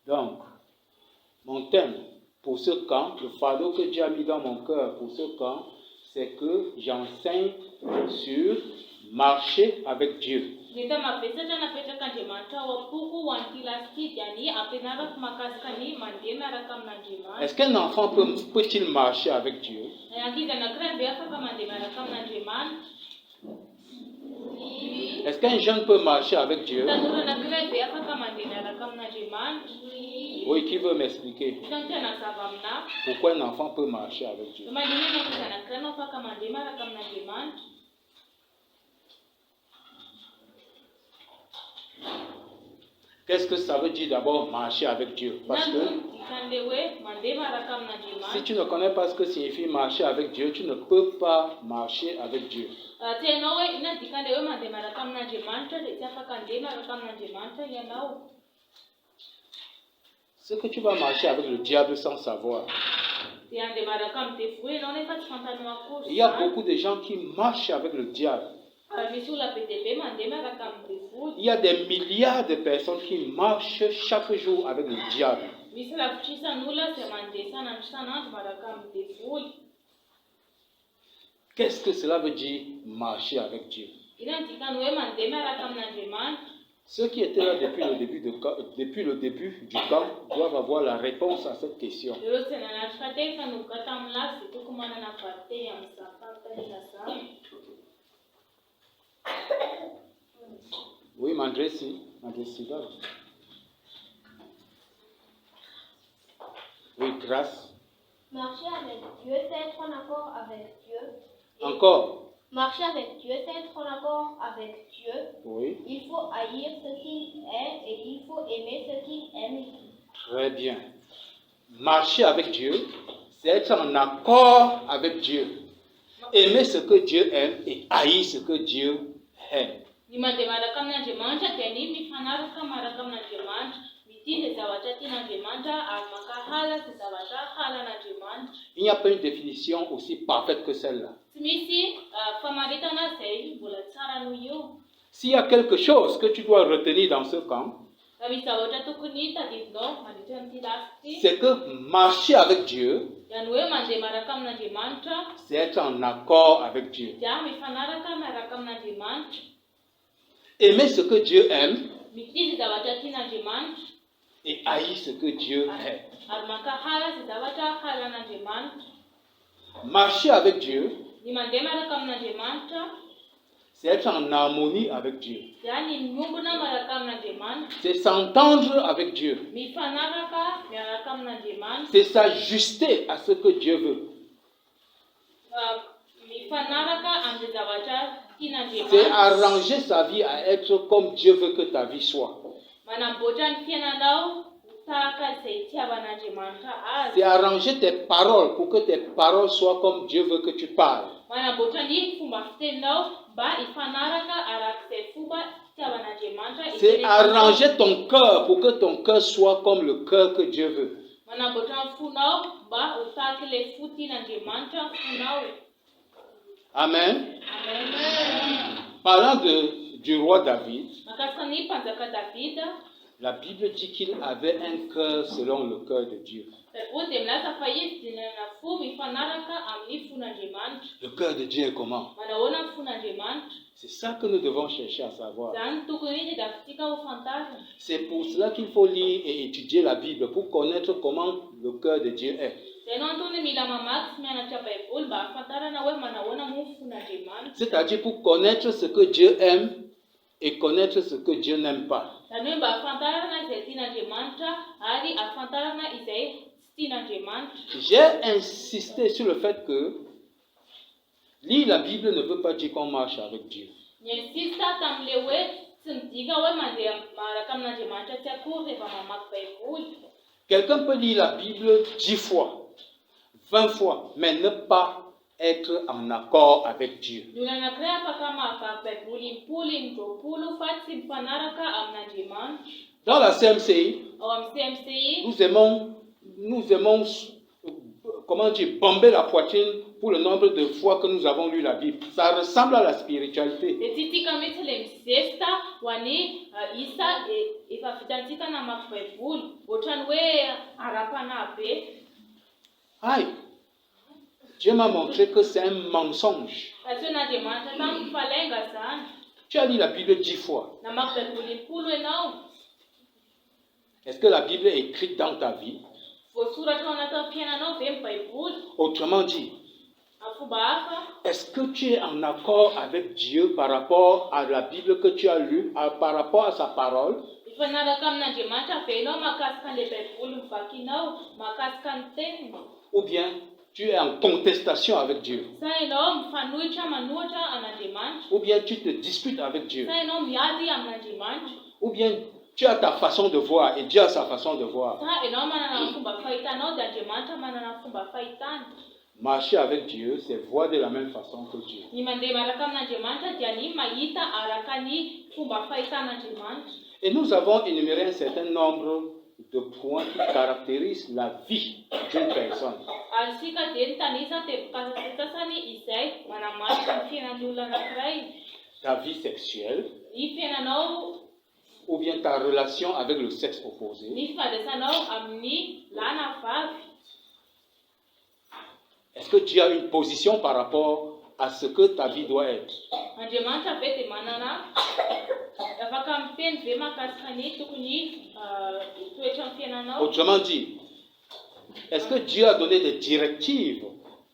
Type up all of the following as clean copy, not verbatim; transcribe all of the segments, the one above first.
Donc, mon thème pour ce camp, le fardeau que Dieu a mis dans mon cœur pour ce camp, c'est que j'enseigne sur marcher avec Dieu. Est-ce qu'un enfant peut-il marcher avec Dieu? Est-ce qu'un jeune peut marcher avec Dieu? Oui, qui veut m'expliquer pourquoi un enfant peut marcher avec Dieu? Qu'est-ce que ça veut dire d'abord marcher avec Dieu? Parce que si tu ne connais pas ce que signifie marcher avec Dieu, tu ne peux pas marcher avec Dieu. Ce que tu vas marcher avec le diable sans savoir. Il y a beaucoup de gens qui marchent avec le diable. Il y a des milliards de personnes qui marchent chaque jour avec le diable. Qu'est-ce que cela veut dire marcher avec Dieu? Ceux qui étaient là depuis le début du camp doivent avoir la réponse à cette question. Oui, Mandresi, oui, grâce. Marcher avec Dieu, c'est être en accord avec Dieu. Encore. Marcher avec Dieu, c'est être en accord avec Dieu. Oui. Il faut haïr ce qu'il est et il faut aimer ce qu'il aime. Très bien. Marcher avec Dieu, c'est être en accord avec Dieu. Aimer ce que Dieu aime et haïr ce que Dieu aime. Il n'y a pas une définition aussi parfaite que celle-là. S'il y a quelque chose que tu dois retenir dans ce camp, c'est que marcher avec Dieu, c'est être en accord avec Dieu. Aimer ce que Dieu aime et haïr ce que Dieu aime. Marcher avec Dieu, c'est être en harmonie avec Dieu. C'est s'entendre avec Dieu. C'est s'ajuster à ce que Dieu veut. C'est arranger sa vie à être comme Dieu veut que ta vie soit. C'est arranger tes paroles pour que tes paroles soient comme Dieu veut que tu parles. C'est arranger ton cœur pour que ton cœur soit comme le cœur que Dieu veut. Amen. Parlant du roi David, la Bible dit qu'il avait un cœur selon le cœur de Dieu. Le cœur de Dieu est comment? C'est ça que nous devons chercher à savoir. C'est pour cela qu'il faut lire et étudier la Bible pour connaître comment le cœur de Dieu est. C'est-à-dire pour connaître ce que Dieu aime et connaître ce que Dieu n'aime pas. J'ai insisté sur le fait que lire la Bible ne veut pas dire qu'on marche avec Dieu. Quelqu'un peut lire la Bible 10 fois, 20 fois, mais ne pas être en accord avec Dieu. Dans la CMCI, nous aimons comment dire, bomber la poitrine pour le nombre de fois que nous avons lu la Bible. Ça ressemble à la spiritualité. Dia tsy tika mihitsy ilay mizesta ho an'ny isa efa vitantsika namaky baiboly ohatrany hoe ara-panahy be. Aïe! Dieu m'a montré que c'est un mensonge. Satria n'Andriamanitra taminy falenga zany. Tu as lu la Bible 10 fois. Namaky baiboly 10 ianao. Est-ce que la Bible est écrite dans ta vie? Voasoratra ao anatin'ny fiainanao ve ny baiboly? Autrement dit, Amin'ny fomba hafa, est-ce que tu es en accord avec Dieu par rapport à la Bible que tu as lue, par rapport à sa parole? mifanaraka amin'Andriamanitra ve ianao mahakasika an'ilay baiboly mivakinao, mahakasika ny teniny? Ou bien tu es en contestation avec Dieu? Sa ianao mifanohitra manohitra an'Andriamanitra? Ou bien tu te disputes avec Dieu? Sa ianao miady amin'Andriamanitra? Ou bien tu as ta façon de voir et Dieu a sa façon de voir? Sa ianao manana ny fomba fahitanao dia Andriamanitra manana ny fomba fahitany. Marcher avec Dieu, c'est voir de la même façon que Dieu. Ny mandeha miaraka amin'Andriamanitra dia ny mahita araka ny fomba fahitan'Andriamanitra. Et nous avons énuméré un certain nombre de points qui caractérisent la vie d'une personne. Ary isika dia nitanisa tebokasasasany izay manamarika ny fiainan'ny olona anankiray. Ta vie sexuelle, Ny fiainanao, ou bien ta relation avec le sexe opposé, ny fifandraisanao amin'ny lahy na vavy. est-ce que Dieu a une position par rapport à ce que ta vie doit être? Andriamanitra ve dia manana afaka miteny ve mahakasika ny tokony toetra ny fiainanao? Autrement dit, est-ce que Dieu a donné des directives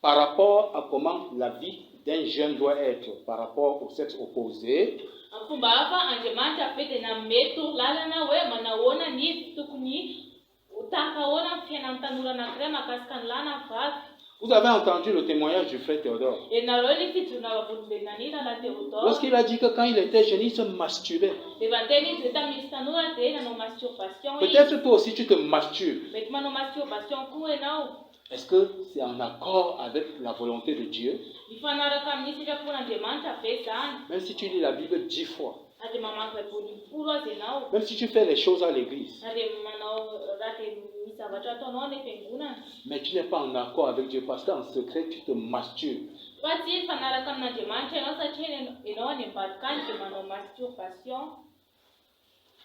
par rapport à comment la vie d'un jeune doit être par rapport au sexe opposé? Amin'ny fomba hafa Andriamanitra ve dia nanome lalana hoe manahoana ny tokony ho tahaka ahoana ny fiainan'ny tanora anankiray mahakasika ny lahy na vavy. Vous avez entendu le témoignage du frère Théodore. Ianareo ny fijorona volombenina ny lala Théodore. Lorsqu'il a dit que quand il était jeune, il se masturbait. Rehefa teny izy hoe tamin'izy tanora dia nanao masturbation izy. Peut-être toi aussi tu te masturbes. Mety manao masturbation koa ianao. Est-ce que c'est en accord avec la volonté de Dieu? Mifanaraka amin'ny sitrapon'Andriamanitra ve zany? Même si tu lis la Bible 10 fois, Na dia mamaky baiboly 10 azy ianao. même si tu fais les choses à l'église, Na dia manao raha dia misy zavatra ataonao any fiangonana. mais tu n'es pas en accord avec Dieu parce qu'en secret tu te masturbes. Fa tsy mifanaraka amin'Andriamanitra ianao satria ianao any ambadika any dia manao masturbation.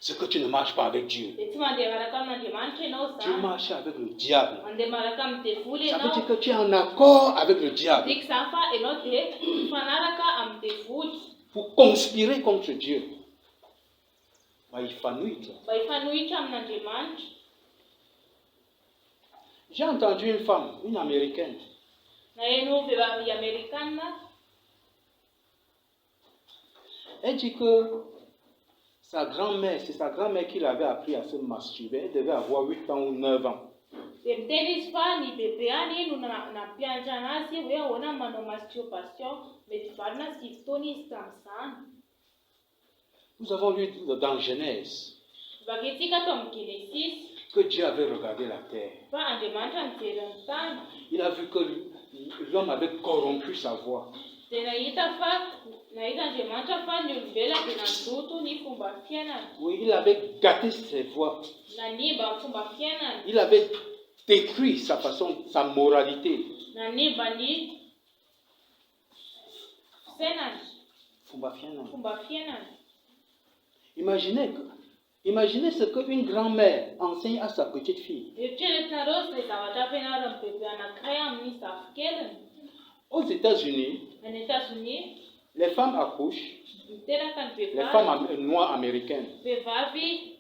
C'est que tu ne marches pas avec Dieu. Dia tsy mandeha miaraka amin'Andriamanitra ianao Tu zany. marches avec le diable. Mandeha miaraka amin'ny devoly Ça veut ianao. dire que tu es en accord avec le diable Diky zany fa ianao dia mifanaraka amin'ny devoly. pour conspirer contre Dieu. Mba hifanohitra. Mba hifanohitra amin'Andriamanitra. J'ai entendu une femme, une américaine, Naheno vehivavy Amerikanina. elle dit que sa grand-mère, c'est sa grand-mère qui l'avait appris à se masturber. Elle devait avoir 8 ans ou 9 ans. Dia miteny izy fa ny bebeany no nampianatra anazy hoe ahoana manao masturbation. Mety valina 6 taona izy tamin'izany. Nous avons lu dans Genèse Vakentsika ato amin'ny Genesis que Dieu avait regardé la terre. fa Andriamanitra nijery ny tany. Il a vu que l'homme avait corrompu sa voix. Dia nahita Andriamanitra fa ny olombelona dia nandoto ny fomba fiainana. Oui, il avait gâté ses voix. Nanimba ny fomba fiainana. Il avait détruit sa façon, sa moralité. Nanimba ny fisainany. Fomba fiainana. Imaginez ce qu'une grand-mère enseigne à sa petite fille. Eritreretinareo izay zavatra ampianaran'ny bebe anankiray amin'ny zafikeliny. Aux États-Unis, Any États-Unis, les femmes accouchent, miteraka ny les vehivavy. femmes noires américaines. Vehivavy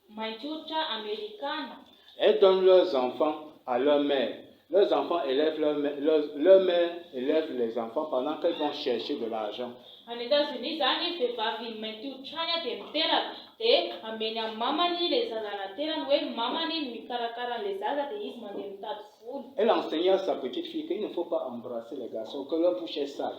mainty hoditra Amerikana. Elles donnent leurs enfants à leur mère. Leurs enfants élèvent leur mère élève les enfants pendant qu'elles vont chercher de l'argent. Any États-Unis zany vehivavy mainty hoditra any dia miteraka dia ameny amin'ny mamany ilay zaza naterany hoe mamany no mikarakara an'ilay zaza dia izy mandeha mitady vola. Elle enseignait à sa petite fille qu'il ne faut pas embrasser les garçons, que leur bouche est sale.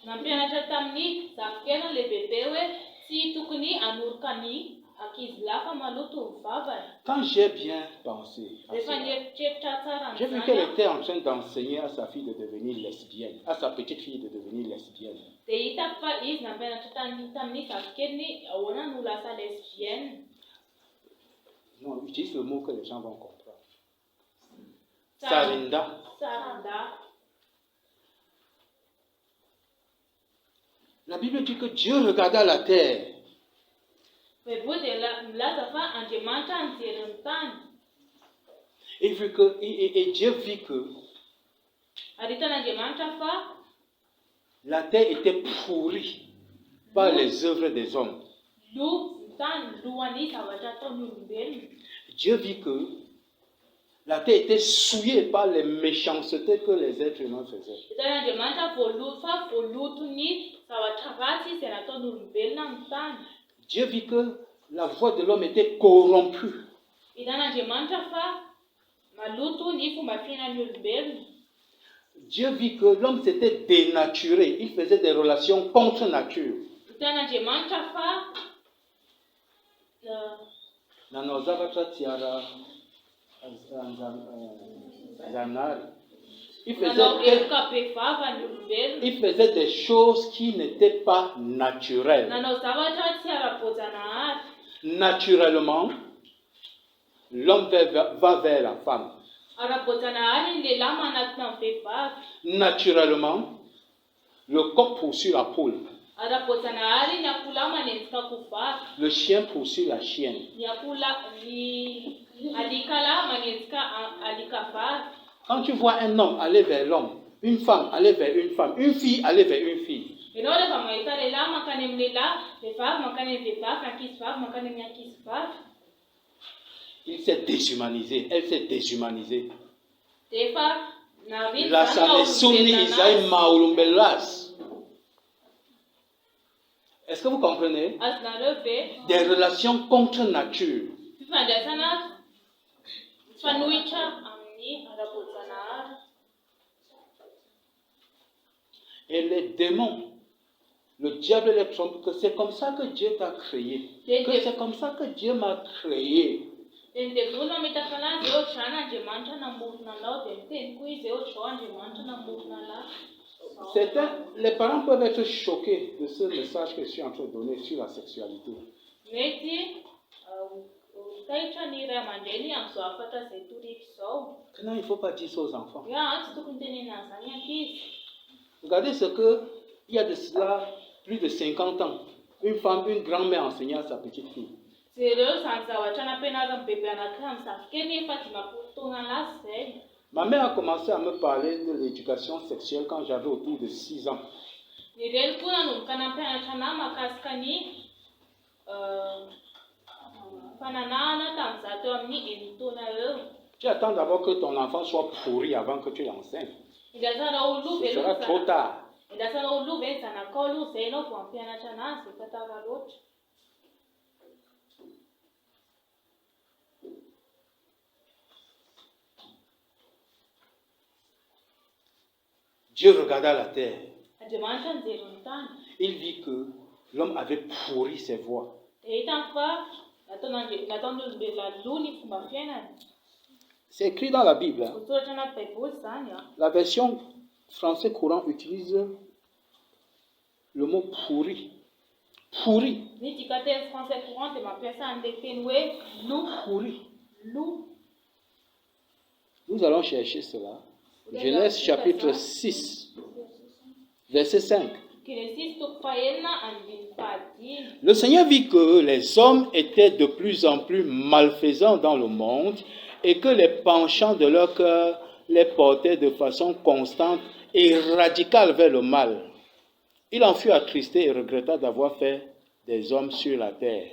Nampianatra tamin'ny zafikeliny ilay bebe hoe tsy tokony anoroka ny ankizy lahy fa maloto ny vavany. Quand j'ai bien pensé à Rehefa cela, nieritreritra tsara j'ai vu an'izany qu'elle était en train d'enseigner à sa fille de devenir lesbienne, à sa petite fille de devenir lesbienne. dia hitako fa izy nampianatra tamin'ny zafikeliny ahoana no lasa lesbienne. Non, utilise le mot que les gens vont comprendre. Sarinda. Sarinda. La Bible dit que Dieu regarda la terre. Pe bude la zafa anjemanta antirentan. Et Dieu vit que Arita anjemanta fa la terre était pourrie par les œuvres des hommes. Dieu vit que la terre était souillée par les méchancetés que les êtres humains faisaient. Dieu vit que la voix de l'homme était corrompue. Dieu vit que l'homme s'était dénaturé. Il faisait des relations contre nature. Il faisait des choses qui n'étaient pas naturelles. Naturellement, l'homme va vers la femme. Naturellement, le coq poursuit la poule. Le chien poursuit la chienne. Quand tu vois un homme aller vers l'homme, une femme aller vers une femme, une fille aller vers une fille, il s'est déshumanisé, elle s'est déshumanisée. Est-ce que vous comprenez? Des relations contre nature. Et les démons, le diable les trompe que c'est comme ça que Dieu t'a créé. Que c'est comme ça que Dieu m'a créé. Les parents peuvent être choqués de ce message que je suis en train de donner sur la sexualité. Maintenant, il ne faut pas dire ça aux enfants. Regardez ce que, il y a de cela plus de 50 ans, une femme, une grand-mère enseignait à sa petite fille. Ma mère a commencé à me parler de l'éducation sexuelle quand j'avais autour de 6 ans. Tu attends d'abord que ton enfant soit pourri avant que tu l'enseignes. Ce sera trop tard. Dieu regarda la terre. Il vit que l'homme avait pourri ses voies. C'est écrit dans la Bible. La version français courant utilise le mot pourri. Pourri. Pourri. Nous allons chercher cela. Genèse chapitre 6, verset 5. Le Seigneur vit que les hommes étaient de plus en plus malfaisants dans le monde et que les penchants de leur cœur les portaient de façon constante et radicale vers le mal. Il en fut attristé et regretta d'avoir fait des hommes sur la terre.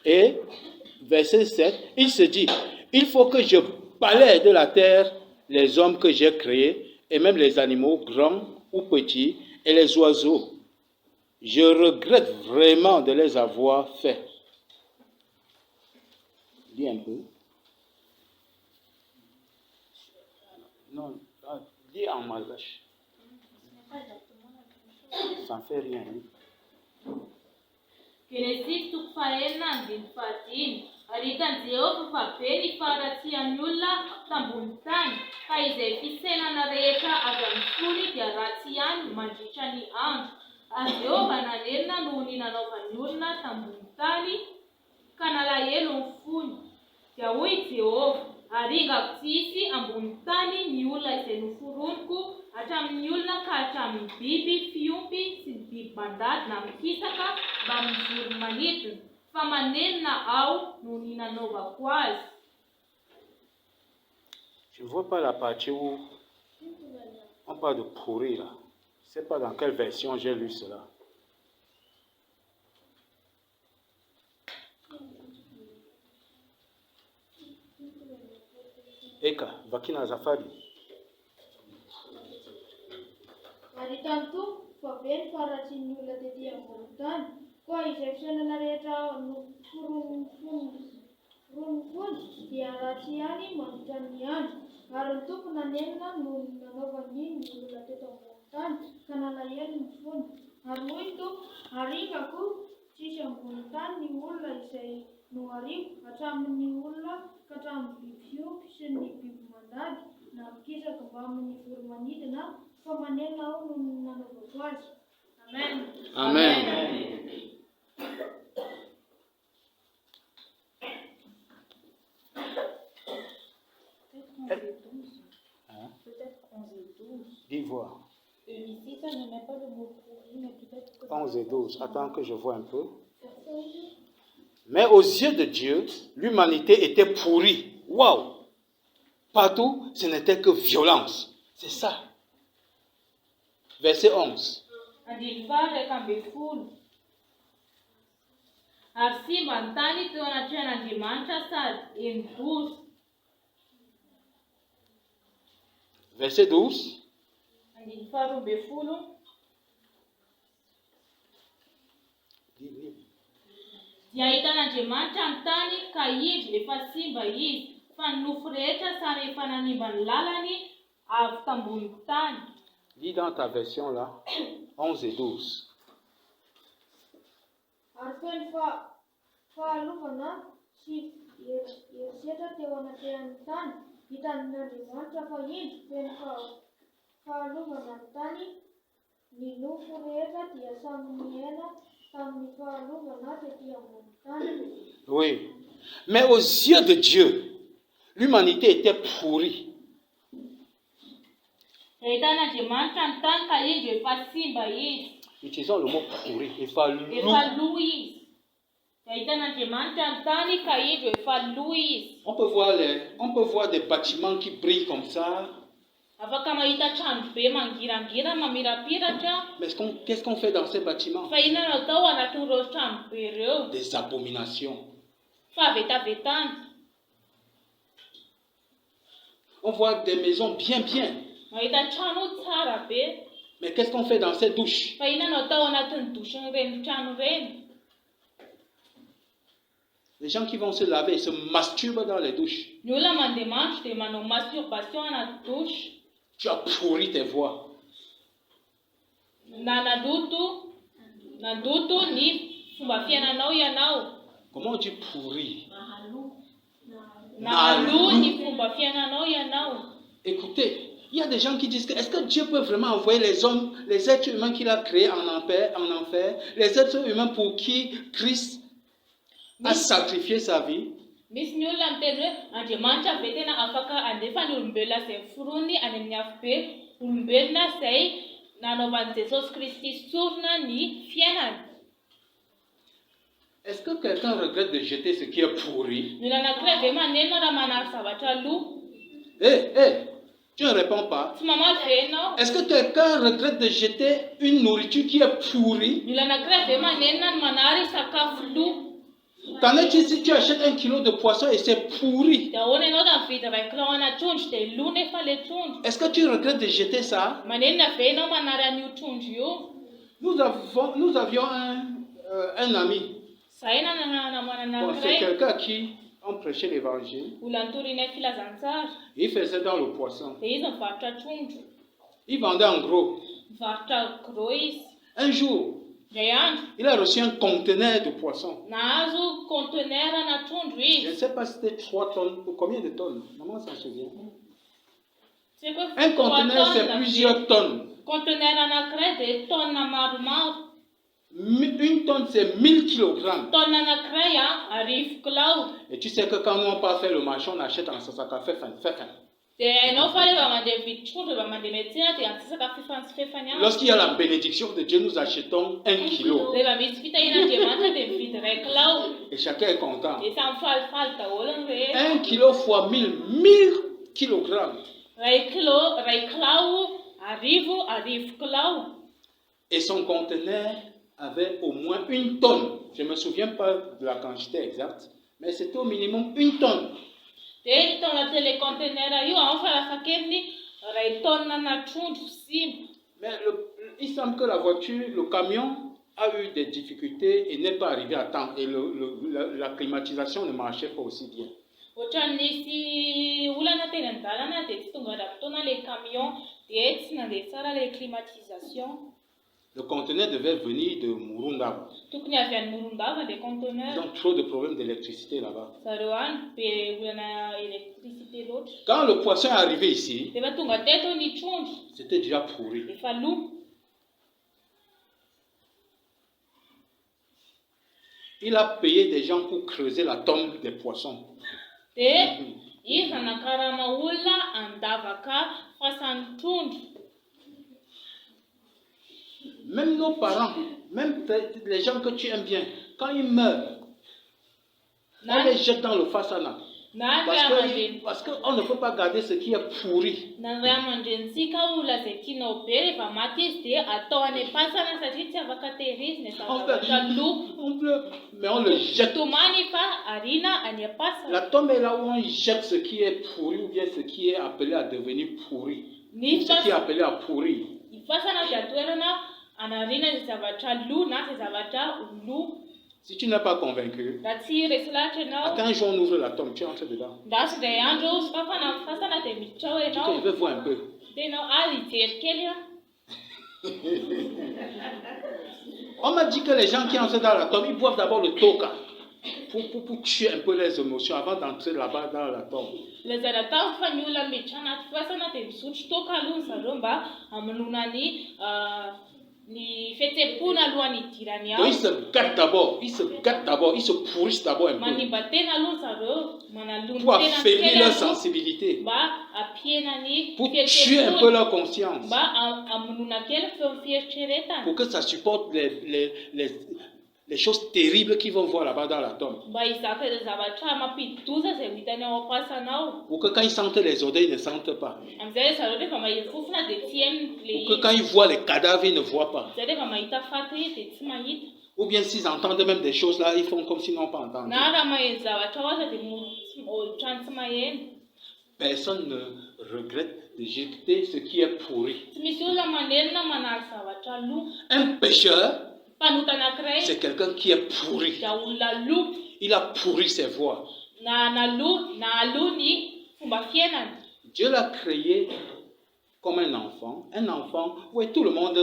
Et, verset 7, il se dit, il faut que je balaie de la terre les hommes que j'ai créés, et même les animaux, grands ou petits, et les oiseaux. Je regrette vraiment de les avoir faits. Dis un peu. Non, dis en malgache. Ça ne fait rien. Aritan Jehovah papeli faratia nyulla tambuntan kaizay fisenana rehetra avy amin'ny fony dia ratsy ihany mandritra ny andro. Azy Jehovah nanenina noho ny nanaovany olona tambony tany ka nalahelo ny fony. Dia hoy Jehovah, Ary ngatsisy ambony tany ny olona izay noforoniko hatramin'ny olona ka hatramin'ny biby fiompy sy ny biby mandady na mikisaka mba amin'ny voro-manidina. Fa manenina aho no ny nanaovako azy. Je ne vois pas la partie où on parle de pourrir là. Je ne sais pas dans quelle version j'ai lu cela. Eka, vakina azafady. Ary tanto fa very faratsy ny olona tetỳ ambony tany, koa izay fisainana rehetra no foronifony dia ratsy ihany mandritra ny andro. Ary ny tompona nenina no nanaovany ny olona teto ambony tany ka nalahelo ny fony. Ary hoy ny tompo, arikako tsisy ambony tany ny olona izay no ariko hatramin'ny olona ka hatramin'ny biby fiompy sy ny biby mandady na mikisaka mba amin'ny voro-manidina, fa manenina aho no nanaovako azy. Amen. Amen. Peut-être 11 et 12. Dis voir. Ici, ça ne met pas le mot pourri, mais peut-être que... 11 et 12. Attends que je vois un peu. Mais aux yeux de Dieu, l'humanité était pourrie. Waouh! Partout, ce n'était que violence. C'est ça. Verset 11. Andilivare kambefulu. Ary simba ny tany teo anatrehan'Andriamanitra sady enidozy. Verset 12. Andiny faharoambefolo. Dia ahitan'Andriamanitra ny tany ka izy efa simba izy, fa ny nofo rehetra samy efa nanimba ny lalany avy tambony tany. Lis dans ta version là, 11 et 12. Ary feno fahalovana sy herisetra teo anatrehan'ny tany, hitan'Andriamanitra fa indro feno fahalovana ny tany, ny nofo rehetra dia samy miaina tamin'ny fahalovana tetỳ ambony tany. Oui. Mais aux yeux de Dieu, l'humanité était pourrie. Ahitan'Andriamanitra ny tany ka indro efa simba izy. Utilisons le mot pourri. Efa lo izy. Ahitan'Andriamanitra ny tany ka indro efa lo izy. On peut voir des bâtiments qui brillent comme ça. Afaka mahita trano be mangirangira mamirapiratra. Mais qu'est-ce qu'on fait dans ces bâtiments? Fa inona no atao anatin'ireo trano be ireo? Des abominations. Favetavetana. On voit des maisons bien. Mahita trano tsara be. Mais qu'est-ce qu'on fait dans ces douches? Fa inona no atao anatin'ny douche-n'ireny trano ireny? Les gens qui vont se laver, ils se masturbent dans les douches. Ny olona mandeha mandro dia manao masturbation anaty douche. Tu as pourri tes voies. Na nandoto ny fomba fiainanao ianao. Comment on dit pourri? Nahalo ny fomba fiainanao ianao. Écoutez, il y a des gens qui disent que est-ce que Dieu peut vraiment envoyer les hommes, les êtres humains qu'il a créés en enfer, les êtres humains pour qui Christ a sacrifié sa vie? Misy ny olona miteny hoe Andriamanitra ve tena afaka andefa ny olombelona izay forony any amin'ny hafobe olombelona izay nanaovan'i Jesosy Kristy sorona ny fiainany. Est-ce que quelqu'un regrette de jeter ce qui est pourri? Ny olona anankiray ve manenina raha manary zavatra lo? Tu ne réponds pas. Tsy mamaly ve ianao? Est-ce que quelqu'un regrette de jeter une nourriture qui est pourrie? Ny olona anankiray ve manenina ny manary sakafo lo? T'en es-tu si tu achètes 1 kilo de poisson et c'est pourri? Dia ahoana ianao raha mividy 2 kilao ana trondro dia lo nefa le trondro? Est-ce que tu regrettes de jeter ça? Manenina ve ianao manary an'io trondro io? Nous avions un ami. Zahay namana Bon, c'est anankiray. quelqu'un à qui on prêchait l'évangile. Olona nitorianay filazantsara. Il faisait dans le poisson. Dia izy mivarotra trondro. Il vendait en gros. Mivarotra gros izy. Un jour, Indray andro il a reçu un conteneur de poisson. nahazo conteneur ana trondro Je ne izy. sais pas si c'était 3 tonnes ou combien de tonnes. Maman s'en souvient. Tsy haiko hoe Un conteneur, c'est tonnes plusieurs tonnes. conteneur anankiray dia taonina maromaro. Une tonne, c'est 1000 kilogrammes. Taona anankiray arivo kilao. Et tu sais que quand nous on part faire le marché, on achète en sasaka fefan. Dia hainao fa rehefa mandeha mividy trondro rehefa mandeha miantsena dia antsasaka fefany sy fefany ihany. Lorsqu'il y a la bénédiction de Dieu, nous achetons 1 kilo. Rehefa misy fitahian'Andriamanitra dia mividy 2 kilao. Et chacun est content. Dia samy falifaly daholo ny rehetra. 1 kilo fois 1000, 1000 kilogrammes. 2 kilao, arivo kilao. Et son conteneur avait au moins 1 tonne. Je ne me souviens pas de la quantité exacte, mais c'était au minimum 1 tonne. Dia taona téléconteneur io ao farafahakeliny 2 tonnes trondro sy. Mais il semble que la voiture, le camion a eu des difficultés et n'est pas arrivé à temps. Et la climatisation ne marchait pas aussi bien. Ohatrany nisy olana teny an-dalana dia tsy tonga ra-potoana ilay camion dia tsy nandeha tsara ilay climatisation. Le conteneur devait venir de Murundaba. Tokony avy any Morondava ilay Ils conteneur. ont trop de problèmes d'électricité là-bas. Zareo any be olana électricité loatra. Quand le poisson est arrivé ici, Rehefa tonga teto ny trondro c'était déjà pourri. efa lo. Il a payé des gens pour creuser la tombe des poissons. Dia izy nakarama olona andavaka fasan'ny trondro. Même nos parents, même les gens que tu aimes bien, quand ils meurent, on les jette dans le fasana. Na ny ray aman-dreny Parce qu'on ne peut pas garder ce qui est pourri. na ny ray aman-drenitsika olona izay tianao be rehefa maty izy dia atao any am-pasana satria tsy afaka tehirizina zavatra lo. Mais on le jette. Tomany fa ariana any am-pasana. La tombe est là où on jette ce qui est pourri ou bien ce qui est appelé à devenir pourri. Ny Ce qui est appelé à pourrir. fasana dia toerana anariana izay zavatra lo na izay zavatra lo. Si tu n'es pas convaincu, Raha tsy resy lahatra ianao, attends un jour on ouvre la tombe, tu entres dedans. ndasy indray andro sokafana amin'ny fasana dia miditra ao Tu ianao. te veux voir un peu. Dia ianao hijery kely a. On m'a dit que les gens qui entrent dans la tombe, ils boivent d'abord le toka pour tuer un peu les émotions avant d'entrer là-bas dans la tombe. Lazana tao fa ny olona miditra anaty fasana dia misotro toka aloha zareo mba hamonoana ny fihetseham-pona alohan'ny idirany Donc ao. ils se gâtent d'abord, ils se pourrissent d'abord un peu Manimba tena aloha zareo, manalony pour tena affaiblir kely leur aloha sensibilité, mba hapiena ny pour tuer un peu leur conscience, mba hamonoana kely feon'ny fieritreretana. pour que ça supporte les choses terribles qu'ils vont voir là-bas dans la tombe. Mba hizaka izay zavatra mampidi-doza izay ho hitany ao am-pasana ao. Pour que quand ils sentent les odeurs, ils ne sentent pas. Amin'izay zareo rehefa mahita fofona dia tsy hainy Pour que quand ils voient les cadavres, ils ne voient pas. Izay rehefa mahita faty dia tsy mahita. Ou bien s'ils entendent même des choses là, ils font comme s'ils n'ont pas entendu. Na raha maheno zavatra ohatra dia ohatrany tsy maheno. Personne ne regrette de jeter ce qui est pourri. Tsy misy olona manenona manary zavatra lo. Un pécheur, Mpanota anankiray c'est quelqu'un qui est pourri. dia olona lo. Il a pourri ses voies. Na lo ny fomba fiainana. Dieu l'a créé comme un enfant. Un enfant, oui, tout le monde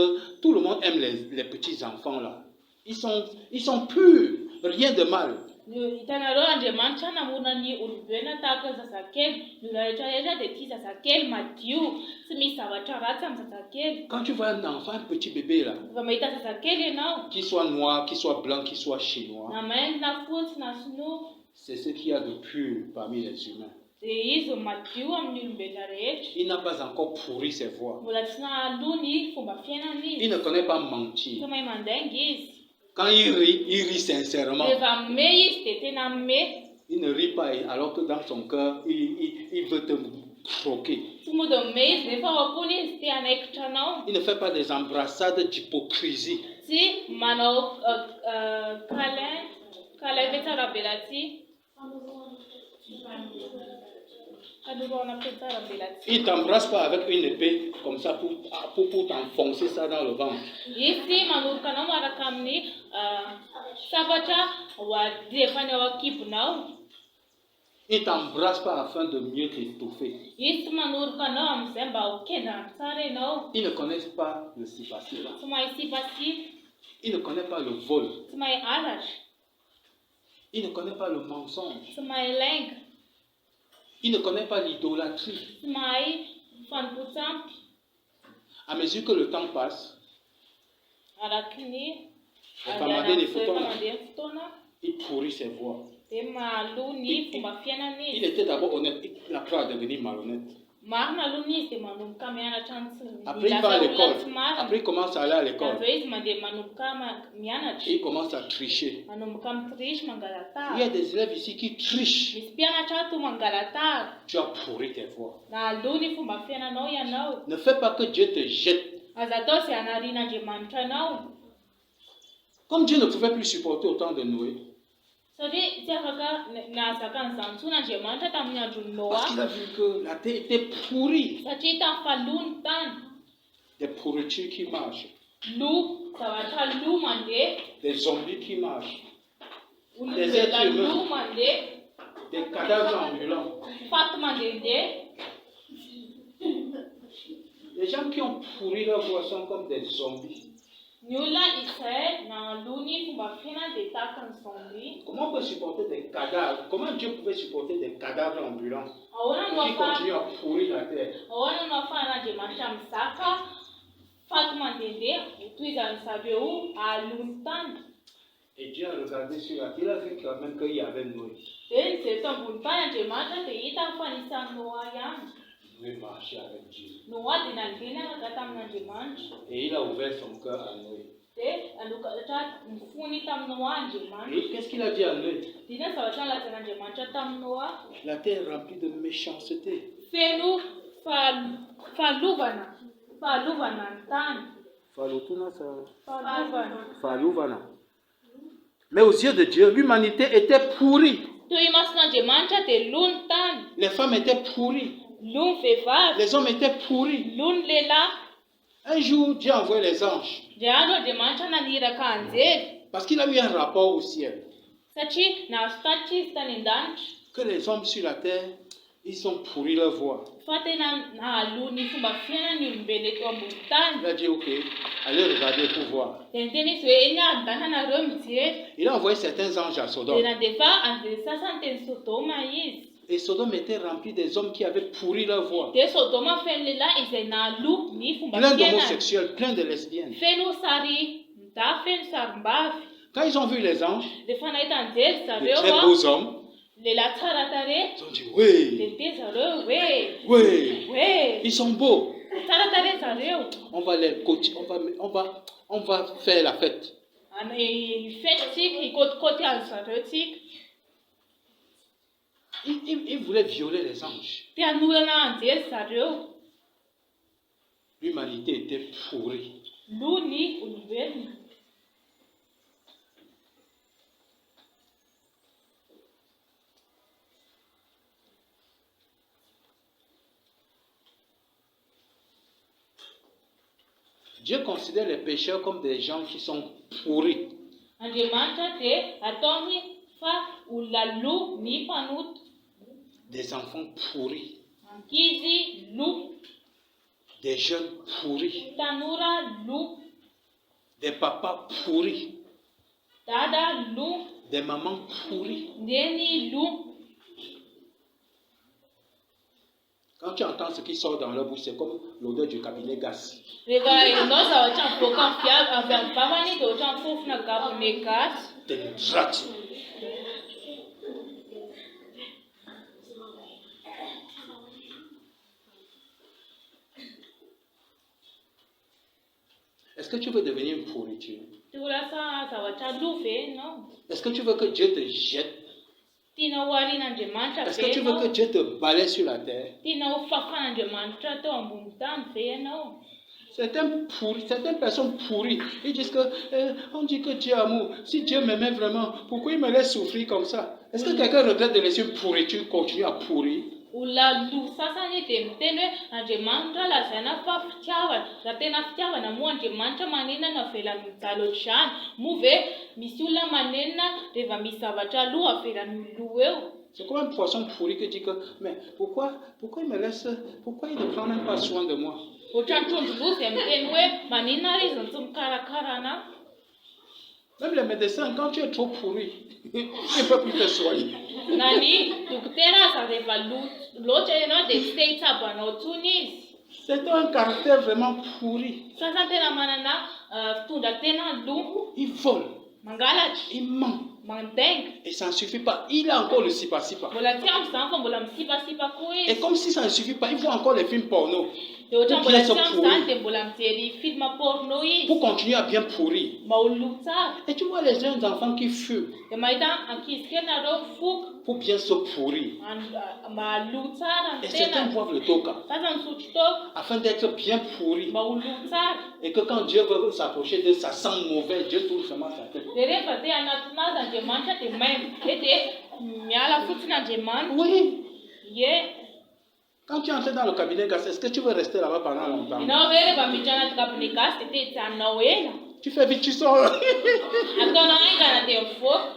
aime les petits enfants là. Ils sont purs, rien de mal. Hitanareo Andriamanitra namorona ny olombelona tahaka ny zazakely. Ny olona rehetrarehetra dia tia zazakely madio, tsy misy zavatra ratsy amin'ny zazakely. Quand tu vois un enfant, un petit bébé là, Rehefa mahita zazakely ianao, qu'il soit noir, qu'il soit blanc, qu'il soit chinois, na mainty na fotsy na sinoa, c'est ce qu'il y a de pur parmi les humains. dia izy madio amin'ny olombelona rehetra. Il n'a pas encore pourri ses voies. Mbola tsy nahalo ny fomba fiainana Il izy. ne connaît pas Tsy mentir. mahay mandainga izy. Quand il rit sincèrement. Rehefa me izy dia tena me. Il ne rit pas alors que dans son cœur, il veut te croquer. Tsy mody me izy nefa ao am-pony izy te hanaikitra anao. Il ne fait pas des embrassades d'hypocrisie. Tsy manao câlin fietsara belatsy. Fanoroana fietsara belatsy. Il ne t'embrasse pas avec une épée comme ça pour t'enfoncer ça dans le ventre. Izy manoroka anao miaraka amin'ny sabatra ho adefany ao an-kibonao. Il ne t'embrasse pas afin de mieux t'étouffer. Izy tsy manoroka anao amin'izay mba ho kendrany tsara ianao. Il ne connaît pas le sipa-sipa. Tsy mahay sipasipy, Il ne connaît pas le vol. tsy mahay aratra, Il ne connaît pas le mensonge. tsy mahay lainga, Il ne connaît pas l'idolâtrie. tsy mahay fanompoantsampy. À mesure que le temps passe, Araky ny Les camarades des photos, mandeha fotoana il pourrit ses voix. dia mahalo ny fomba fiainana Il izy. était d'abord honnête, il a peur de devenir malhonnête. Marina aloha izy dia manomboka mianatra ny Après, il va à l'école. tsy marina. Après, il commence à aller à l'école. Avy eo izy mandeha manomboka mianatra. Et il commence à tricher. Manomboka mitrisy Il y a mangalatara. des élèves ici qui trichent. Misy mpianatra ato mangalatara. Tu as pourri tes voix. Na aloha ny fomba fiainanao ianao. Ne fais pas que Dieu te jette. Aza atao izay hanarian'Andriamanitra anao. Comme Dieu ne pouvait plus supporter autant de Noé. Satria tsy afaka nahazaka an'izany intson'Andriamanitra tamin'ny andron'ny Noa. Parce qu'il a vu que la terre était pourrie. Satria hita falony tany. Des pourritures qui marchent. Lo, zavatra lo mandeha. Des zombies qui marchent. Olombelona lo mandeha. Des cadavres ambulants. Faty mandehandeha. Les gens qui ont pourri leur voix sont comme des zombies. Ny olona izay nalony fomba fiainana dia tahaka ny zombie. Comment on peut supporter des cadavres? Comment Dieu pouvait supporter des cadavres ambulants Ahoana no qui continuent à pourrir la terre? ahoana no ahafahan'Andriamanitra mizaka faty mandehandeha ho toy izany zareo alony tany. Et Dieu a regardé sur la terre, il a vu quand même qu'il y avait Noé. Dia nijery eto ambony tany Andriamanitra dia hita fa nisan'ny Noa ihany. Noé marchait avec Dieu. Noa dia nandeha niaraka tamin'Andriamanitra. Et il a ouvert son cœur à Noé. Dia alokatra mifony tamin'ny Noa Andriamanitra. Et qu'est-ce qu'il a dit à Noé? Dia na zavatra nilazan'Andriamanitra tamin'ny Noa. La terre est remplie de méchanceté. Feno fahalovana ny tany. Fahalovana. Mais aux yeux de Dieu, l'humanité était pourrie. Toy mason'Andriamanitra dia lony tany. Les femmes étaient pourries. Lony vehivavy. Les hommes étaient pourris. Lony lehilahy. Un jour, Dieu a envoyé les anges. Dia andro Andriamanitra naniraka anjely. Parce qu'il a eu un rapport au ciel. Satria nahazo tatitra izy tany an-danitra. Que les hommes sur la terre, ils ont pourri leur voix. Fa tena nahalony fomba fiainana ny olombelona eto ambony tany. Il a dit, ok, allez regarder pour voir. Dia niteny izy hoe eny andany anareo mijery. Il a envoyé certains anges à Dia Sodome. nandefa anjely sasany teny Sodoma izy. Et Sodome était rempli des hommes qui avaient pourri leur voix. Dia Sodoma feno lehilahy izay nahalo ny fomba Plein fiainana. d'homosexuels, plein de lesbiennes. Feno sarin-da, feno sarim-bavy. Quand ils ont vu les anges, Rehefa nahita anjely de zareo très beaux hommes, lehilahy tsara tarehy. ils ont dit, oui, Dia niteny zareo hoe oui, ils sont beaux. tsara tarehy zareo. On va les coacher, on va faire la fête. Hifetytsika, hikôtikôty azy zareo tsika. Ils voulaient violer les anges. Te hanolana anjely zareo. L'humanité était pourrie. Lony olombelona. Dieu considère les pécheurs comme des gens qui sont pourris. Andriamanitra dia ataony fa olona lo ny mpanoto. Des enfants pourris. Ankizy lo, Des jeunes pourris. tanora lo, Des papas pourris. dada lo, Des mamans pourries. neny lo. Quand tu entends ce qui sort dans leur bouche, c'est comme l'odeur du cabinet gaz. Rehefa ianao zavatra mivoaka avy amin'ny vavany dia ohatran'ny fofona gabone gasy. Des rats. Est-ce que tu veux devenir une pourriture? Ty ho lasa zavatra lo ve ianao? Est-ce que tu veux que Dieu te jette? Tianao harian'Andriamanitra Est-ce ve que tu veux que ianao? Dieu te balaie sur la terre? Tianao fafan'Andriamanitra teo ambony tany ve ianao? Certaines personnes pourries, ils disent que on dit que Dieu est amour. Si Dieu m'aimait vraiment, pourquoi il me laisse souffrir comme ça? Est-ce que quelqu'un regrette de laisser une pourriture continuer à pourrir? Olona lo sasany dia miteny hoe Andriamanitra lazaina fa fitiavana. Raha tena fitiavana moa Andriamanitra manenina no avelany mijaly ohatr'izany. Moa ve misy olona manenina rehefa misy zavatra lo avelany lo eo. C'est comme un poisson pourri qui dit que, mais pourquoi il me laisse, pourquoi il ne prend même pas soin de moi? Ohatran'ny trondro lo izay miteny hoe maninona ary izy no tsy mikarakara anahy. Même les médecins, quand tu es trop pourri, ils ne peuvent plus te soigner. Na ny dokotera aza rehefa loatra ianao dia tsy te hitsaboanao intsony izy. C'est un caractère vraiment pourri. Sasany tena manana fitondra tena lo, il vole, mangalatra, il ment. mandenga. Et ça ne suffit pas. Il a encore le sipa-sipa. Mbola tsy amin'izany fa mbola misipasipa koa Et izy. comme si ça ne suffit pas, il voit encore les films porno. Dia ohatra Pour mbola bien se tsy amin'izany pourrir. dia mbola mijery film porno izy. Pour continuer à bien pourrir. Mba ho lo tsara. Et tu vois les jeunes enfants qui fument Dia mahita ankizy kely nareo mifoka pour bien se pourrir. mba lo tsara Et ny certains tena. boivent le toka Sasa misotro toka afin d'être bien pourris. mba ho lo tsara. Et que quand Dieu veut s'approcher d'eux, ça sent mauvais. Dieu tourne seulement sa tête. Dia rehefa dia anatinazy Andriamanitra dia maimbe dia miala fotsiny Andriamanitra. Oui. Ie. Quand tu entres dans le cabinet gas, est-ce que tu veux rester là-bas pendant longtemps? Ianao ve rehefa miditra anaty kabine gasy dia te hijanonao ela. Tu fais vite, tu sors. Ataonao aingana dia mivoaka.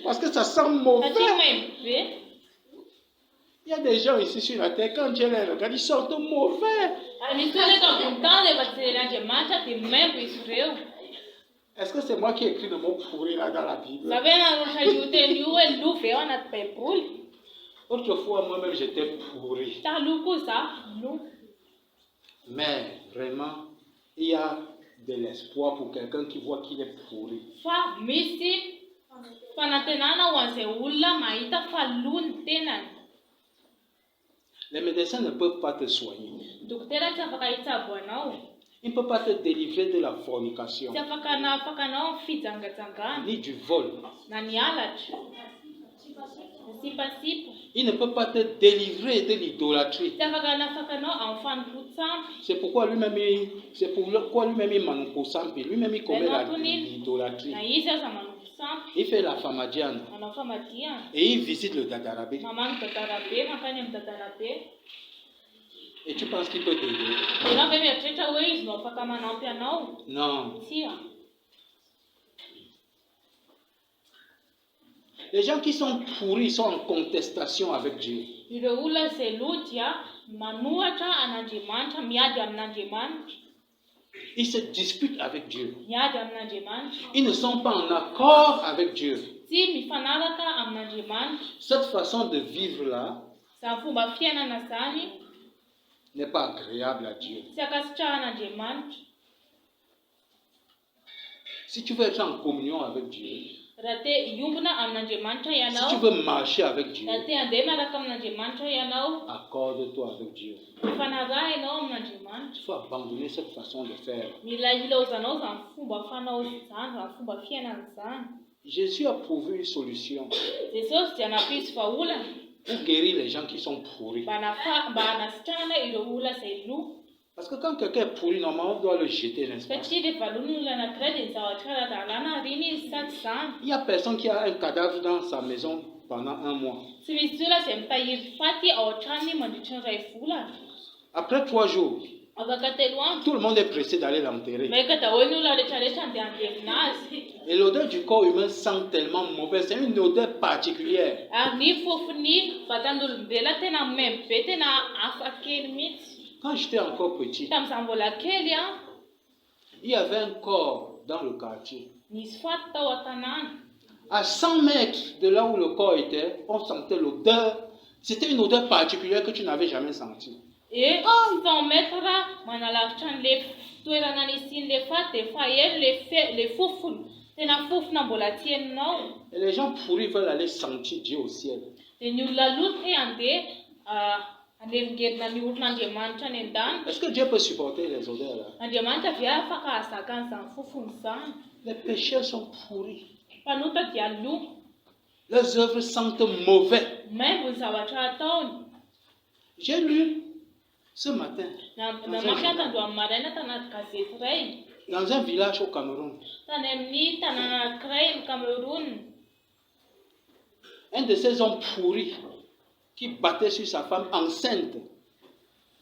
Parce que ça sent Satria mauvais. maimbe be. Il y a des gens ici sur la terre, quand Dieu les regarde, ils sortent mauvais. Misy olona eto ambony tany rehefa jeren'Andriamanitra dia maimbo izy ireo. Est-ce que c'est moi qui ai écrit le mot pourri là dans la Bible? Za ve nanoratra io teny io hoe lo ve ao anaty baiboly. Autrefois, moi-même, j'étais pourri. Taloha koa za lo. Mais vraiment, il y a de l'espoir pour quelqu'un qui voit qu'il est pourri. Fa misy fanantenana ho an'izay olona mahita fa lo ny tenany. Les médecins ne peuvent pas te soigner. Dokotera tsy afaka hitsabo anao. Ils ne peuvent pas te délivrer de la fornication, Tsy afaka anafaka anao amin'ny fijangajangana ni du vol. na ny halatra. Ny sipasipa. Ils ne peuvent pas te délivrer de l'idolâtrie. Tsy afaka anafaka anao amin'ny fanompotsamy. C'est pourquoi lui-même, il manoukosampi. Lui-même, il commet l'idolâtrie. Na izy aza manompo sampy. Il fait la famadiane Manao famadiana. et il visite le Dadarabé. Mamano dadarabe, makany amin'ny dadarabe. Et tu penses qu'il peut t'aider? Dia ianao ve mieritreritra hoe izy no afaka manampy anao? Non. Tsia. Les gens qui sont pourris sont en contestation avec Dieu. Ireo olona izay lo dia manohatra an'Andriamanitra, miady amin'Andriamanitra, Ils se disputent avec Dieu. miady amin'Andriamanitra. Ils ne sont pas en accord avec Dieu. Tsy mifanaraka amin'Andriamanitra. Cette façon de vivre-là Izany fomba fiainana zany n'est pas agréable à Dieu. tsy akasitrahan'Andriamanitra. Si tu veux être en communion avec Dieu, Raha te hiombona amin'Andriamanitra si tu ianao, veux marcher avec Dieu, raha te handeha miaraka amin'Andriamanitra ianao, accorde-toi avec Dieu. mifanaraha ianao amin'Andriamanitra. Il faut abandonner cette façon de faire. Mila ilaozanao izany fomba fanao izany, izany fomba fiainana izany. Jésus a trouvé une solution Jesosy dia nampisy vahaolana pour guérir les gens qui sont pourris. mba hanasitrahana ireo olona izay lo. Parce que quand quelqu'un est pourri, normalement, on doit le jeter, n'est-ce pas? Satria rehefa lony olona anankiray dia ny zavatra ara-dalàna riny izy sa tsy izany. Il n'y a personne qui a un cadavre dans sa maison pendant un mois. Tsy misy olona izay mitahiry faty ao an-tranony mandritra ny ray volana. Après 3 jours, Afaka telo andro. tout le monde est pressé d'aller l'enterrer. Maika daholo ny olona rehetrarehetra andeha handerina azy. Et l'odeur du corps humain sent tellement mauvais. C'est une odeur particulière. Ary ny fofon'ny vatan'olombelona tena maimbo be, tena hafa kely mihitsy. Quand j'étais encore petit, Tamin'izaho mbola kely il y avait un corps dans le quartier. nisy faty tao an-tanàna. À 100 mètres de là où le corps était, on sentait l'odeur. C'était une odeur particulière que tu n'avais jamais sentie. E 100 metra manalavitra an'le toerana nisian'le faty dia fahaelo le fofony. Tena fofona mbola tsy hainao. Et les gens pourris veulent aller sentir Dieu au ciel. Dia ny olona loty handeha haneringerina ny oron'Andriamanitra any an-danitra. Est-ce que Dieu peut supporter les odeurs là? Andriamanitra ve afaka ahazaka an'izany fofony izany? Les pécheurs sont pourris. Mpanota dia lo. Leurs œuvres sentent mauvais. Maimbo ny zavatra ataony. J'ai lu ce matin Namaky atandroany maraina tanaty gazety iray. dans un village au Cameroun. Tany amin'ny tanàna anankiray ny Cameroun. Un de ces hommes pourris qui battait sur sa femme enceinte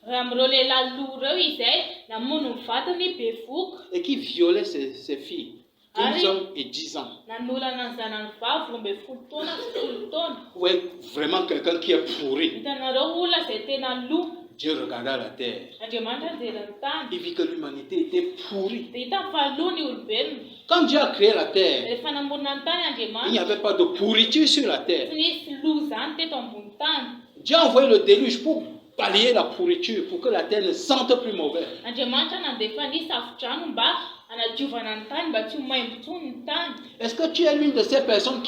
Raha amin'ireo lehilahy lo ireo izay namono ny vatany bevoka. et qui violait ses filles, 12 ans et 10 ans. Nanolana ny zanany vavy 12 taona sy 10 taona. Vous voyez vraiment quelqu'un qui est pourri. Hitanareo olona izay tena lo. Dieu regardait la terre. Andriamanitra nijerany tany. Il vit que l'humanité était pourrie. Dia hitany fa lo ny olombelona. Quand Dieu a créé la terre, Rehefa namonina ny tany il n'y Andriamanitra, avait pas de pourriture sur la terre. tsy nisy lo zany teto ambony tany. Dieu a envoyé le déluge pour balayer la pourriture, pour que la terre ne sente plus mauvais. Andriamanitra nandefa ny safodrano mba Anadiovana ny tany mba tsy ho maimbo ny tany. Est-ce que tu es l'une de ces personnes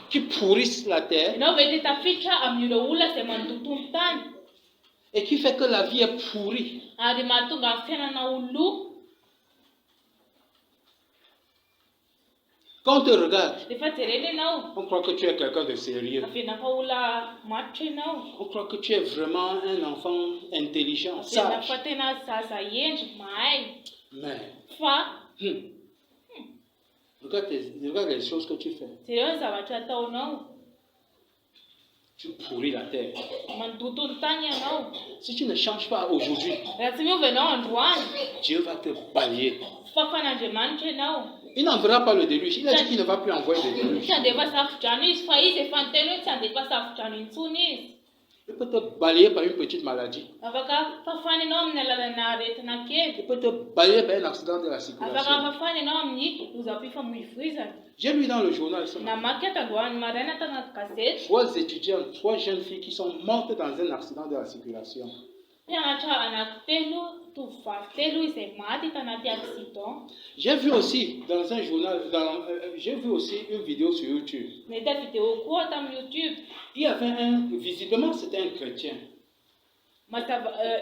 qui pourrissent la terre Ianao ve te tafiditra amin'ireo olona izay mandoto ny tany et qui fait que la vie est pourrie? ary mahatonga ny fiainana ho lo? Quand on te regarde, Rehefa jerena ianao, on croit que tu es quelqu'un de sérieux. avena fa olona matotra ianao. On croit que tu es vraiment un enfant intelligent, Avena sage. fa tena zaza endry, mahay. Mais, Fa regarde les choses que tu fais. jereo ny zavatra ataonao. Tu pourris la terre. Mandoto ny tany ianao. Si tu ne changes pas aujourd'hui, Raha tsy miova ianao androany, Dieu va te balayer. fafan'Andriamanitra ianao. Il n'enverra pas le déluge. Il a dit qu'il ne va plus envoyer de déluge. Tsy handefa safodrano izy fa izy efa niteny hoe tsy handefa safodrano intsony izy. Il peut te balayer par une petite maladie. Afaka fafana ianao amin'ny alalana aretina kely. Il peut te balayer par un accident de la Afaka circulation. fafana ianao amin'ny lozam-pifamoivoizana. J'ai lu dans le journal ce matin, Namaky ato androany maraina tanaty gazety. 3 étudiants, 3 jeunes filles qui sont mortes dans un accident de la circulation. Mpianatra anankitelo, tovovavy telo izay maty tanaty accident. J'ai vu aussi dans un journal, j'ai vu aussi une vidéo sur YouTube. Nahita vidéo koa tamin'ny YouTube. Il y avait visiblement c'était un chrétien.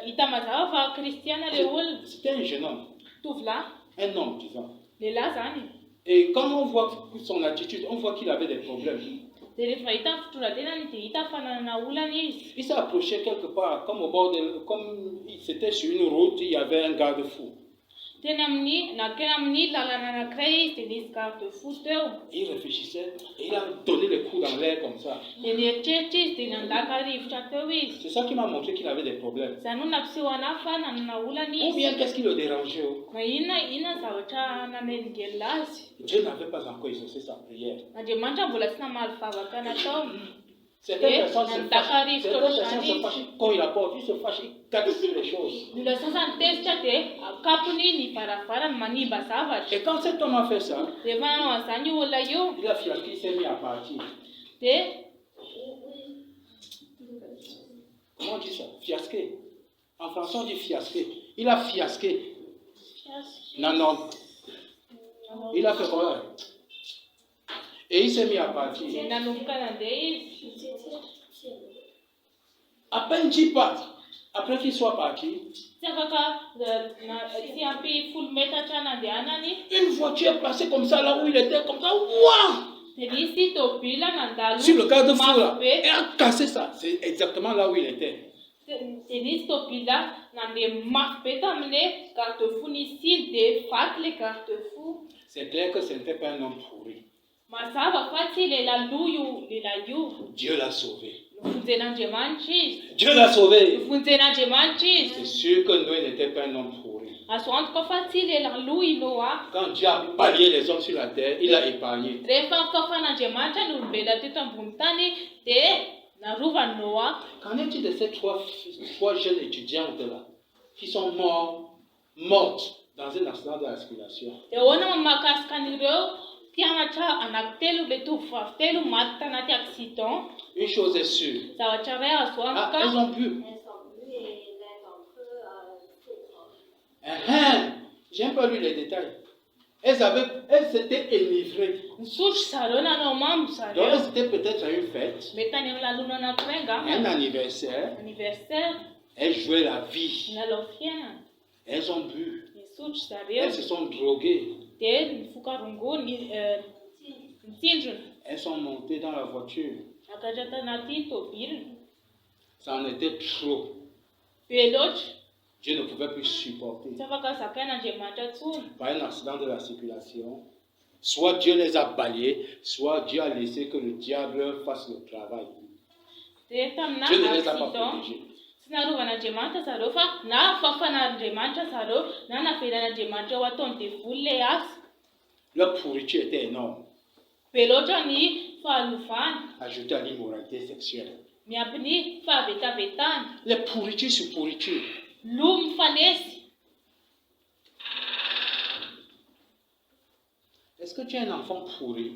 Hita mazava fa kristiana le olona. C'était un jeune homme, Tovolahy, un homme disons. lehilahy zany. Et quand on voit son attitude, on voit qu'il avait des problèmes. Dia rehefa hita ny fitondratenany dia hita fananana olana izy. Il s'est approché quelque part, comme au bord comme c'était sur une route, il y avait un garde-fou. Teny amin'ny lalana anankiray izy dia nisy garde-fou teo. Il réfléchissait et il a donné les coups dans l'air comme ça. Dia nieritreritra izy dia nandaka rivotra teo izy. C'est ça qui m'a montré qu'il avait des problèmes. Izany no nampiseho anahy fa nanana olana Ou izy. bien qu'est-ce qui le dérangeait? Ma inona ny zavatra namelingelina azy. Dieu n'avait pas encore exaucé sa prière. Andriamanitra mbola tsy namaly vavaka natao. Certaines personnes Nandaka se rivotra ohatr'izany fâchent izy. quand il apporte, ils se fâchent, ils cassent les choses. Ny olona sasany tezitra dia akapony ny varavarany manimba zavatra. Et quand cet homme a fait ça, Rehefa nanao an'izany io olona io il a fiancé, il s'est mis à partir. dia Comment on dit ça? Fiasqué. En français on dit fiasqué. Il a fiasqué. Non, non. Il a fait quoi? Et il s'est mis à partir. nanomboka nandeha izy. À peine 10 pas après qu'il soit parti, Tsy afaka tsy ampy 10 metatra nandehanany. une voiture est passée comme ça là où il était, comme ça. Waouh! Dia nisy tôbila nandalo Sur le garde-fou là. mafy Et be. a cassé ça. C'est exactement là où il était. Dia nisy tôbila nandeha mafy be tamin'ny garde-fou nisy iny dia vaky le garde-fou. C'est clair que ce n'était pas un homme pourri. Mazava fa tsy lehilahy io. Dieu l'a sauvé. Novonjen'Andriamanitra izy. Dieu l'a sauvé. Novonjen'Andriamanitra izy. C'est sûr que Noé n'était pas un homme pourri. Azo antoka fa tsy lehilahy i Noa. Quand Dieu a balayé les hommes sur la terre, il a épargné. Rehefa fafan'Andriamanitra ny olombelona teto ambony tany dia narovany Noa. Qu'en est-il de ces trois jeunes étudiantes là qui sont mortes dans un accident de la circulation? Dia ahoana mahakasika an'ireo mpianatra anankitelo le tovovavy telo maty tanaty accident? Une chose est sûre. Zavatra iray azo Ah, antoka. elles ont bu. J'ai un peu lu les détails. Elles s'étaient enivrées. Nisotro zareo nanao mamy Donc zareo. elles étaient peut-être à une fête, Mety tany amin'ny lalona anankiray un angamba. anniversaire. Anniversaire Elles jouaient la vie. nalao fiainana. Elles ont bu. Nisotro zareo Elles se sont droguées. dia nifokarongony nitsindrona. Elles sont montées dans la voiture. Nakatra tanaty tôbila. Ça en était trop. Be loatra. Dieu ne pouvait plus supporter. Tsy afaka zakain'Andriamanitra intsony. Par un accident de la circulation, soit Dieu les a balayés, soit Dieu a laissé que le diable fasse le travail. Dia tamina Dieu ne les a pas accident protégés. tsy narovan'Andriamanitra zareo fa na fafan'Andriamanitra zareo na navelan'Andriamanitra ho ataony devoly le asa. Leur pourriture était énorme, Be loatra ny fahalovany ajoutée à l'immoralité sexuelle. miampy ny fahavetavetany. Les pourritures sur pourriture. Lo mifanesy. Est-ce que tu es un enfant pourri?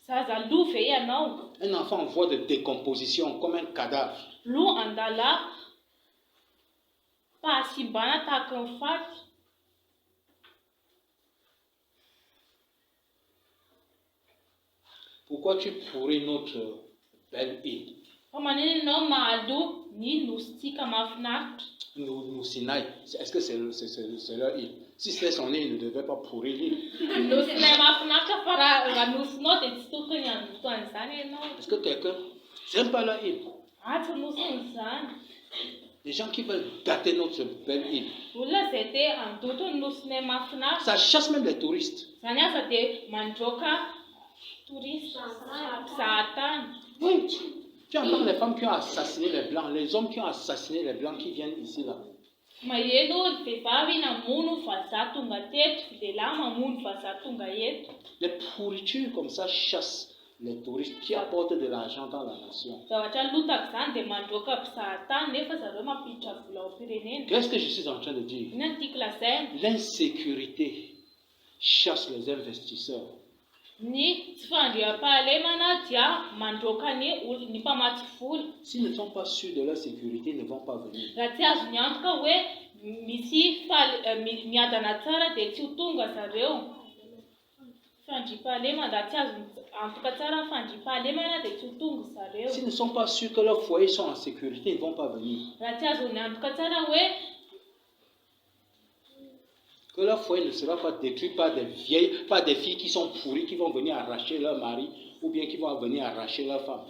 Zaza lo ve ianao. Un enfant en voie de décomposition, comme un cadavre. Lo andala fahasimbana tahaka ny faty. Pourquoi tu pourris notre belle île? Nous Sinaï, est-ce que c'est leur île? Si c'était son île, il ne devait pas pourrir l'île. Est-ce que quelqu'un n'aime pas leur île? Les gens qui veulent gâter notre belle île. Ça chasse même les touristes. Oui, tu entends les femmes qui ont assassiné les blancs, les hommes qui ont assassiné les blancs qui viennent ici là. Les pourritures comme ça chassent les touristes qui apportent de l'argent dans la nation. Qu'est-ce que je suis en train de dire? L'insécurité chasse les investisseurs. S'ils ne sont pas sûrs de leur sécurité, ils ne vont pas venir. S'ils ne sont pas sûrs que leurs foyers sont en sécurité, ils ne vont pas venir. Que leur foyer ne sera pas détruit par des filles qui sont pourries, qui vont venir arracher leur mari ou bien qui vont venir arracher leur femme.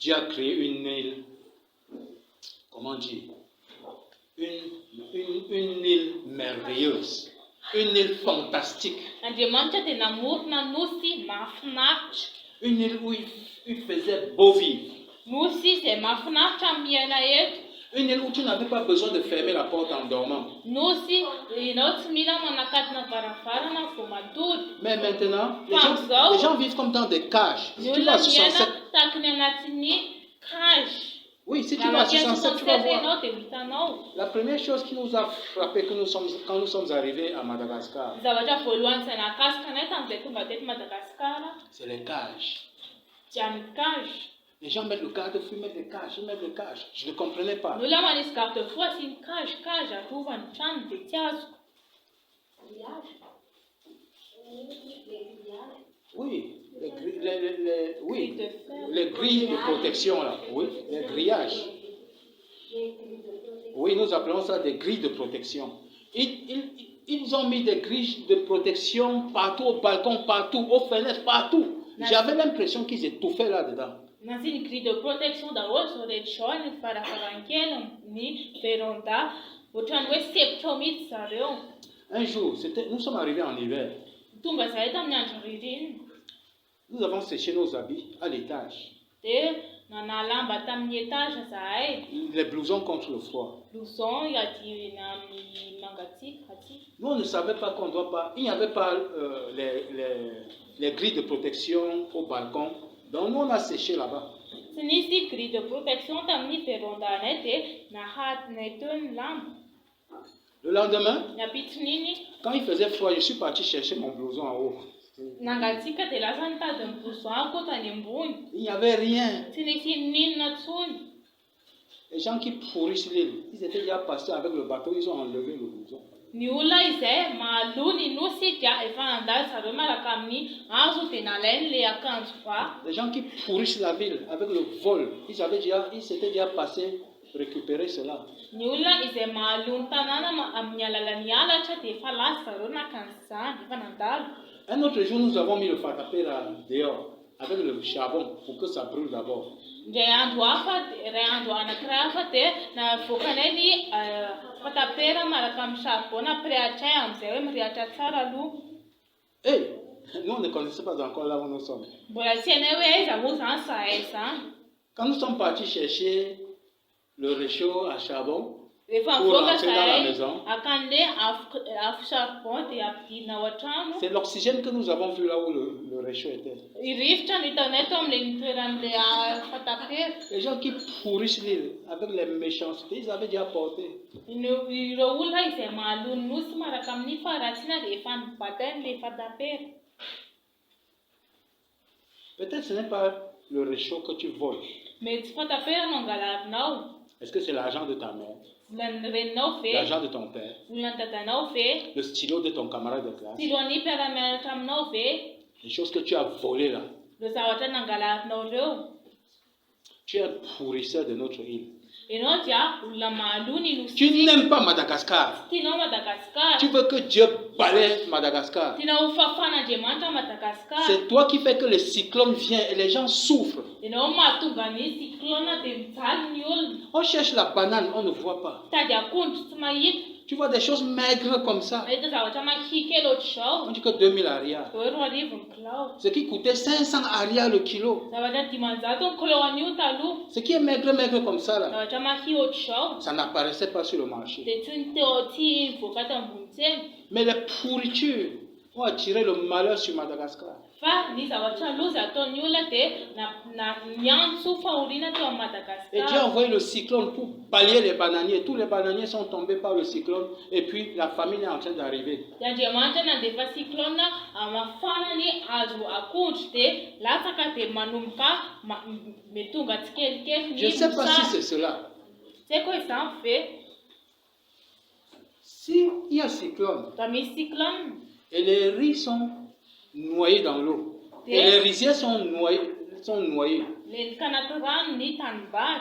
Dieu a créé une île, comment dire, une île merveilleuse, une île fantastique, une île où il faisait beau vivre, une île où tu n'avais pas besoin de fermer la porte en dormant. Mais maintenant, les gens vivent comme dans des cages. Si tu vas sur 67, oui, si tu vas sur 67, tu vas voir. La première chose qui nous a frappé quand nous sommes arrivés à Madagascar, c'est les cages. Les gens mettent le garde-fou, mettent les cages, ils mettent les cages. Je ne comprenais pas. Oui, les grilles de protection là, oui, les grillages. Oui, nous appelons ça des grilles de protection. Ils ont mis des grilles de protection partout, au balcon, partout, aux fenêtres, partout. J'avais l'impression qu'ils étouffaient là-dedans. Un jour, nous sommes arrivés en hiver. Nous avons séché nos habits à l'étage. Les blousons contre le froid. Nous, on ne savait pas qu'on ne doit pas. Il n'y avait pas les grilles de protection au balcon. Donc, nous, on a séché là-bas. Le lendemain, quand il faisait froid, je suis parti chercher mon blouson en haut. Il n'y avait rien. Les gens qui pourrissent l'île, ils étaient déjà passés avec le bateau, ils ont enlevé le blouson. Les gens qui pourrissent la ville avec le vol, ils s'étaient déjà passés récupérer cela. Un autre jour, nous avons mis le fatapera dehors avec le charbon pour que ça brûle d'abord. Hey, nous on ne connaissait pas encore là où nous sommes. Quand nous sommes partis chercher le réchaud à charbon pour rentrer dans la maison, c'est l'oxygène que nous avons vu là où le réchaud était. Les gens qui pourrissent l'île avec les méchancetés, ils avaient déjà porté. Peut-être ce n'est pas le réchaud que tu voles. Mety tsy fataperanao angalarinao. Est-ce que c'est l'argent de ta mère, Volan'ny reninao ve? l'argent de ton père, Volan'ny dadanao ve? le stylo de ton camarade de classe, Styloan'ny mpiara-mianatra aminao ve? les choses que tu as volées là? Ireo zavatra nangalarinao ireo. Tu es un pourrisseur de notre île. Ianao dia olona mahalony Tu n'aimes pas Madagascar. tianao Madagasikara. Tu veux que Dieu balaie Madagascar. Tianao ho fafan'Andriamanitra Madagasikara. C'est toi qui fais que le cyclone vient et les gens souffrent. Ianao mahatonga ny cyclone dia mijaly ny olona. On cherche la banane, on ne voit pas. Tady akondro tsy mahita. Tu vois des choses maigres comme ça. Mahita zavatra makikely ohatr'izao. On dit que 2000 arias. Hoe 2,000 ny kilao. Ce qui coûtait 500 arias le kilo. Zavatra 500 ny kilao an'io taloha. Ce qui est maigre comme ça là, Zavatra mahi ohatr'izao. ça n'apparaissait pas sur le marché. Dia tsy mivoaka ato ambony tsena. Mais les pourritures ont attiré le malheur sur Madagascar. Fa ny zavatra loza ataon'ny olona dia miantso fahoriana teo amin'ny Et Dieu a Madagasikara. envoyé le cyclone pour balayer les bananiers. Tous les bananiers sont tombés par le cyclone et puis la famine est en train d'arriver. Dia Andriamanitra nandefa cyclone hamafana ny hazo akondro dia latsaka dia manomboka metonga tsikelikely Je ne ny sais pas si mosary. c'est cela. Tsy haiko hoe izany ve? S'il y a cyclone Raha misy cyclone et les riz sont noyés dans l'eau et les rizières sont noyés. le kanaty rano ny tanimbary.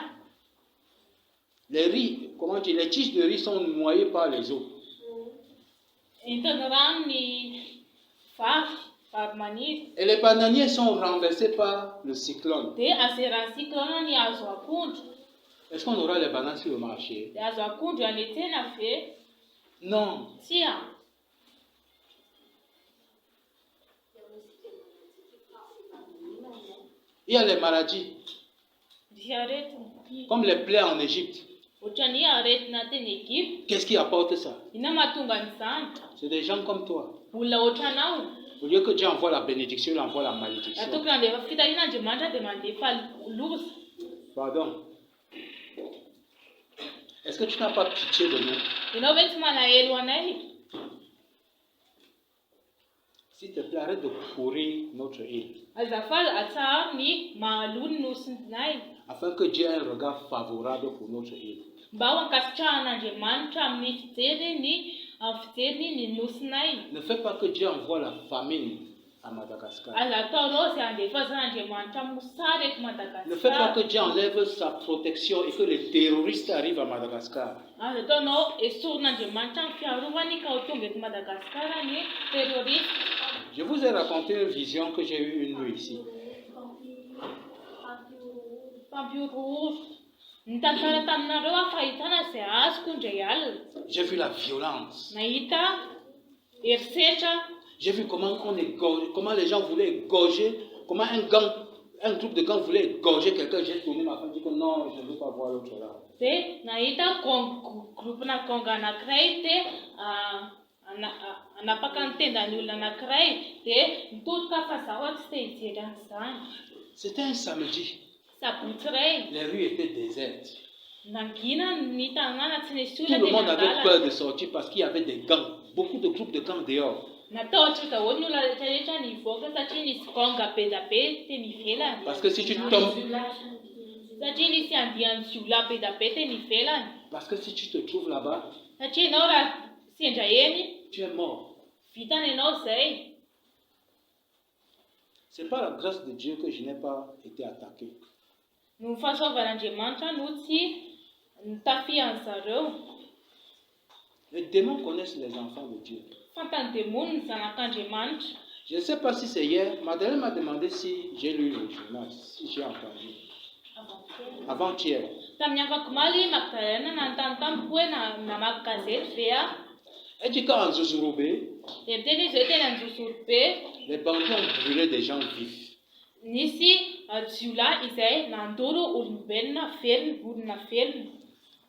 Les riz, comment dire, les tiges de riz sont noyées par les eaux. Entin'ny rano ny vary maniry. Et les bananiers sont renversés par le cyclone. Dia azeran'ny cyclone ny hazo akondro. Est-ce qu'on aura les bananes sur le marché? Dia hazo akondro any an-tsena ve? Non. Tsy a. Il y a les maladies, Misy aretina. comme les plaies en Égypte. Ohatran'ny aretina teny Egypte. Qu'est-ce qui apporte ça? Inona mahatonga an'izany? C'est des gens comme toi. Olona ohatranao. Au lieu que Dieu envoie la bénédiction, il envoie la malédiction. Atoko nandefa fitahin'Andriamanitra dia mandefa loza. Pardon. Est-ce que tu n'as pas pitié de nous? Ianao ve tsy manahelo anay? S'il te plaît, arrête de pourrir notre île. Azafady atsaharo ny mahalony nosinay. Afin que Dieu ait un regard favorable pour notre île. Mba ho ankasitrahan'Andriamanitra amin'ny fijeriny ny nosinay. Ne fais pas que Dieu envoie la famine à Madagascar. Aza ataonao izay andefazan'Andriamanitra mosary eto Ne fais pas Madagasikara. que Dieu enlève sa protection et que les terroristes arrivent à Madagascar. Aza ataonao esorin'Andriamanitra ny fiarovany ka ho tonga eto Madagasikara ny terroriste. Je vous ai raconté une vision que j'ai eue une nuit ici. Mpampiorohoro. Ny tantara taminareo fahitana izay azoko indray alina. J'ai vu la violence. Nahita herisetra. J'ai vu comment les gens voulaient égorger, comment un groupe de gangs voulait égorger quelqu'un. J'ai tourné ma femme et dit que non, je ne veux pas voir l'autre là. Dia nahita groupina gang anankiray dia anapaka ny tendan'ny olona anankiray dia nitodika fa zaho tsy te hijery an'izany. C'était un samedi. Sabotsy iray. Les rues étaient désertes. Nangina ny tanàna tsy nisy Tout olona le dia monde avait nandala. peur de sortir parce qu'il y avait des gangs. Beaucoup de groupes de gangs dehors. Natahotra daholo ny olona rehetrarehetra nivoaka satria nisy ganga be da be teny ivelany. Parce que si tu tombes, Satria nisy andian'ny ziola be da be teny ivelany. parce que si tu te trouves là-bas, Satria ianao raha sendra eny, tu es mort. vitany ianao izay. C'est par la grâce de Dieu que je n'ai pas été attaqué. No fahasoavan'Andriamanitra no tsy nitafihan'ny zareo. Les démons connaissent les enfants de Dieu. Fantany demony ny zanak'Andriamanitra. Je ne sais pas si c'est hier. Madeleine m'a demandé si j'ai lu le journal, si j'ai entendu. Avant-hier. Tamin'ny ankakomaly Magdalena nanontany tamiko hoe namaky gazety ve aho. Elle dit qu'en Zouzourobé, Dia miteny izy hoe teny anjosoro be les bandits ont brûlé des gens vifs. nisy jiola izay nandoro olombelona velona, olona velona.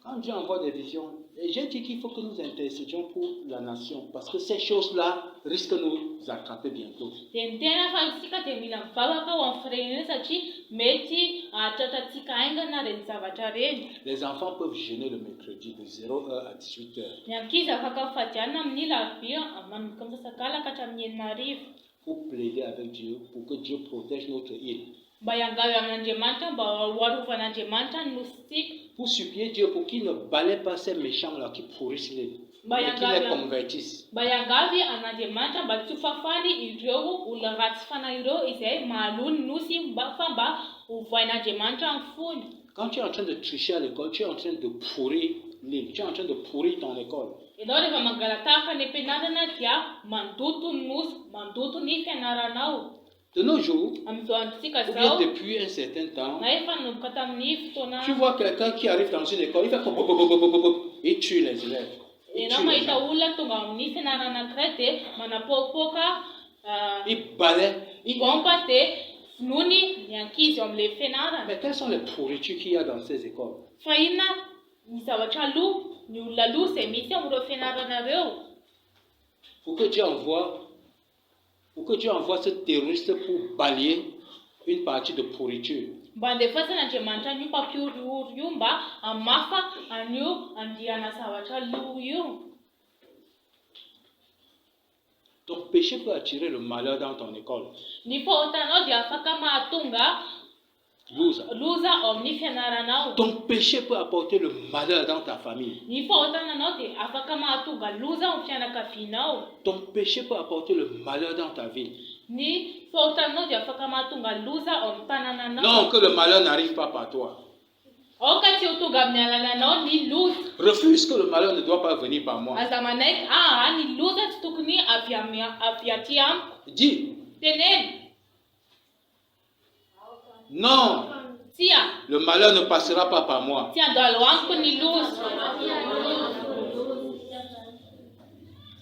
Quand Dieu envoie des visions, et j'ai dit qu'il faut que nous intercédions pour la nation, parce que ces choses-là risquent de nous attraper bientôt. Dia ny tena fa isika dia mila mivavaka ho amin'ny firenena satria mety ahatratratsika aingana reny zavatra reny. Les enfants peuvent jeûner le mercredi de 0h à 18h. Ny ankizy afaka mifadianana amin'ny larobia manomboka amin'ny sasakalaka hatramin'ny 9 arivo. pour plaider avec Dieu pour que Dieu protège notre île. Pour supplier Dieu pour qu'il ne balaie pas ces méchants-là qui pourrissent l'île. Mais qu'il les convertisse. Quand tu es en train de tricher à l'école, tu es en train de pourrir l'île. Tu es en train de pourrir ton école. De nos jours, ou bien depuis un certain temps, tu vois quelqu'un qui arrive dans une école, il fait pop, pop, pop, pop, pop, pop, il tue les élèves. Il balaie. Mais quelles sont les pourritures qu'il y a dans ces écoles? Pour que Dieu envoie ce terroriste pour balayer une partie de pourriture. Ton péché peut attirer le malheur dans ton école. Ton péché peut apporter le malheur dans ta famille. Ton péché peut apporter le malheur dans ta vie. Non, que le malheur n'arrive pas par toi. Refuse que le malheur ne doit pas venir par moi. Dis. Non. Le malheur ne passera pas par moi.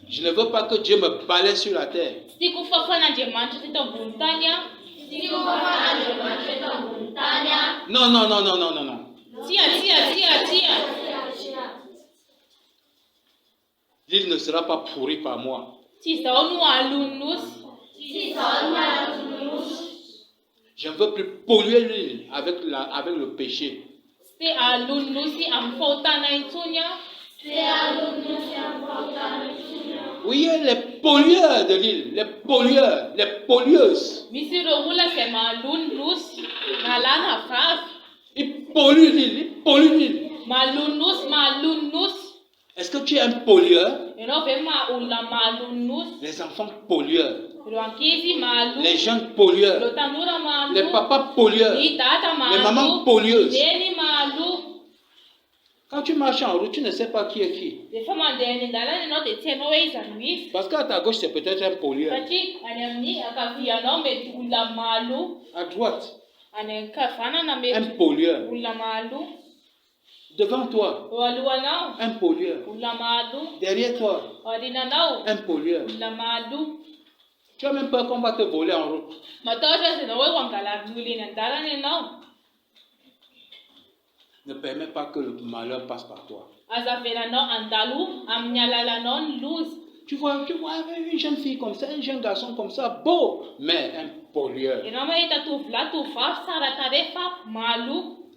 Je ne veux pas que Dieu me balaie sur la terre. Non, non, non, non, non, non, non. L'île ne sera pas pourrie par moi. Je ne veux plus polluer l'île avec le péché. Oui, les pollueurs de l'île, les pollueurs, les pollueuses. Ils polluent l'île, ils polluent l'île. Est-ce que tu es un pollueur? Les enfants pollueurs. Les jeunes pollueurs. Les papas pollueurs. Les mamans pollueuses. Quand tu marches en route, tu ne sais pas qui est qui. Parce qu'à ta gauche, c'est peut-être un pollueur. À droite, un pollueur. Devant toi, un pollueur. Derrière toi, un pollueur. Tu as même peur qu'on va te voler en route. Ne permets pas que le malheur passe par toi. Tu vois une jeune fille comme ça, un jeune garçon comme ça, beau, mais un pollueur.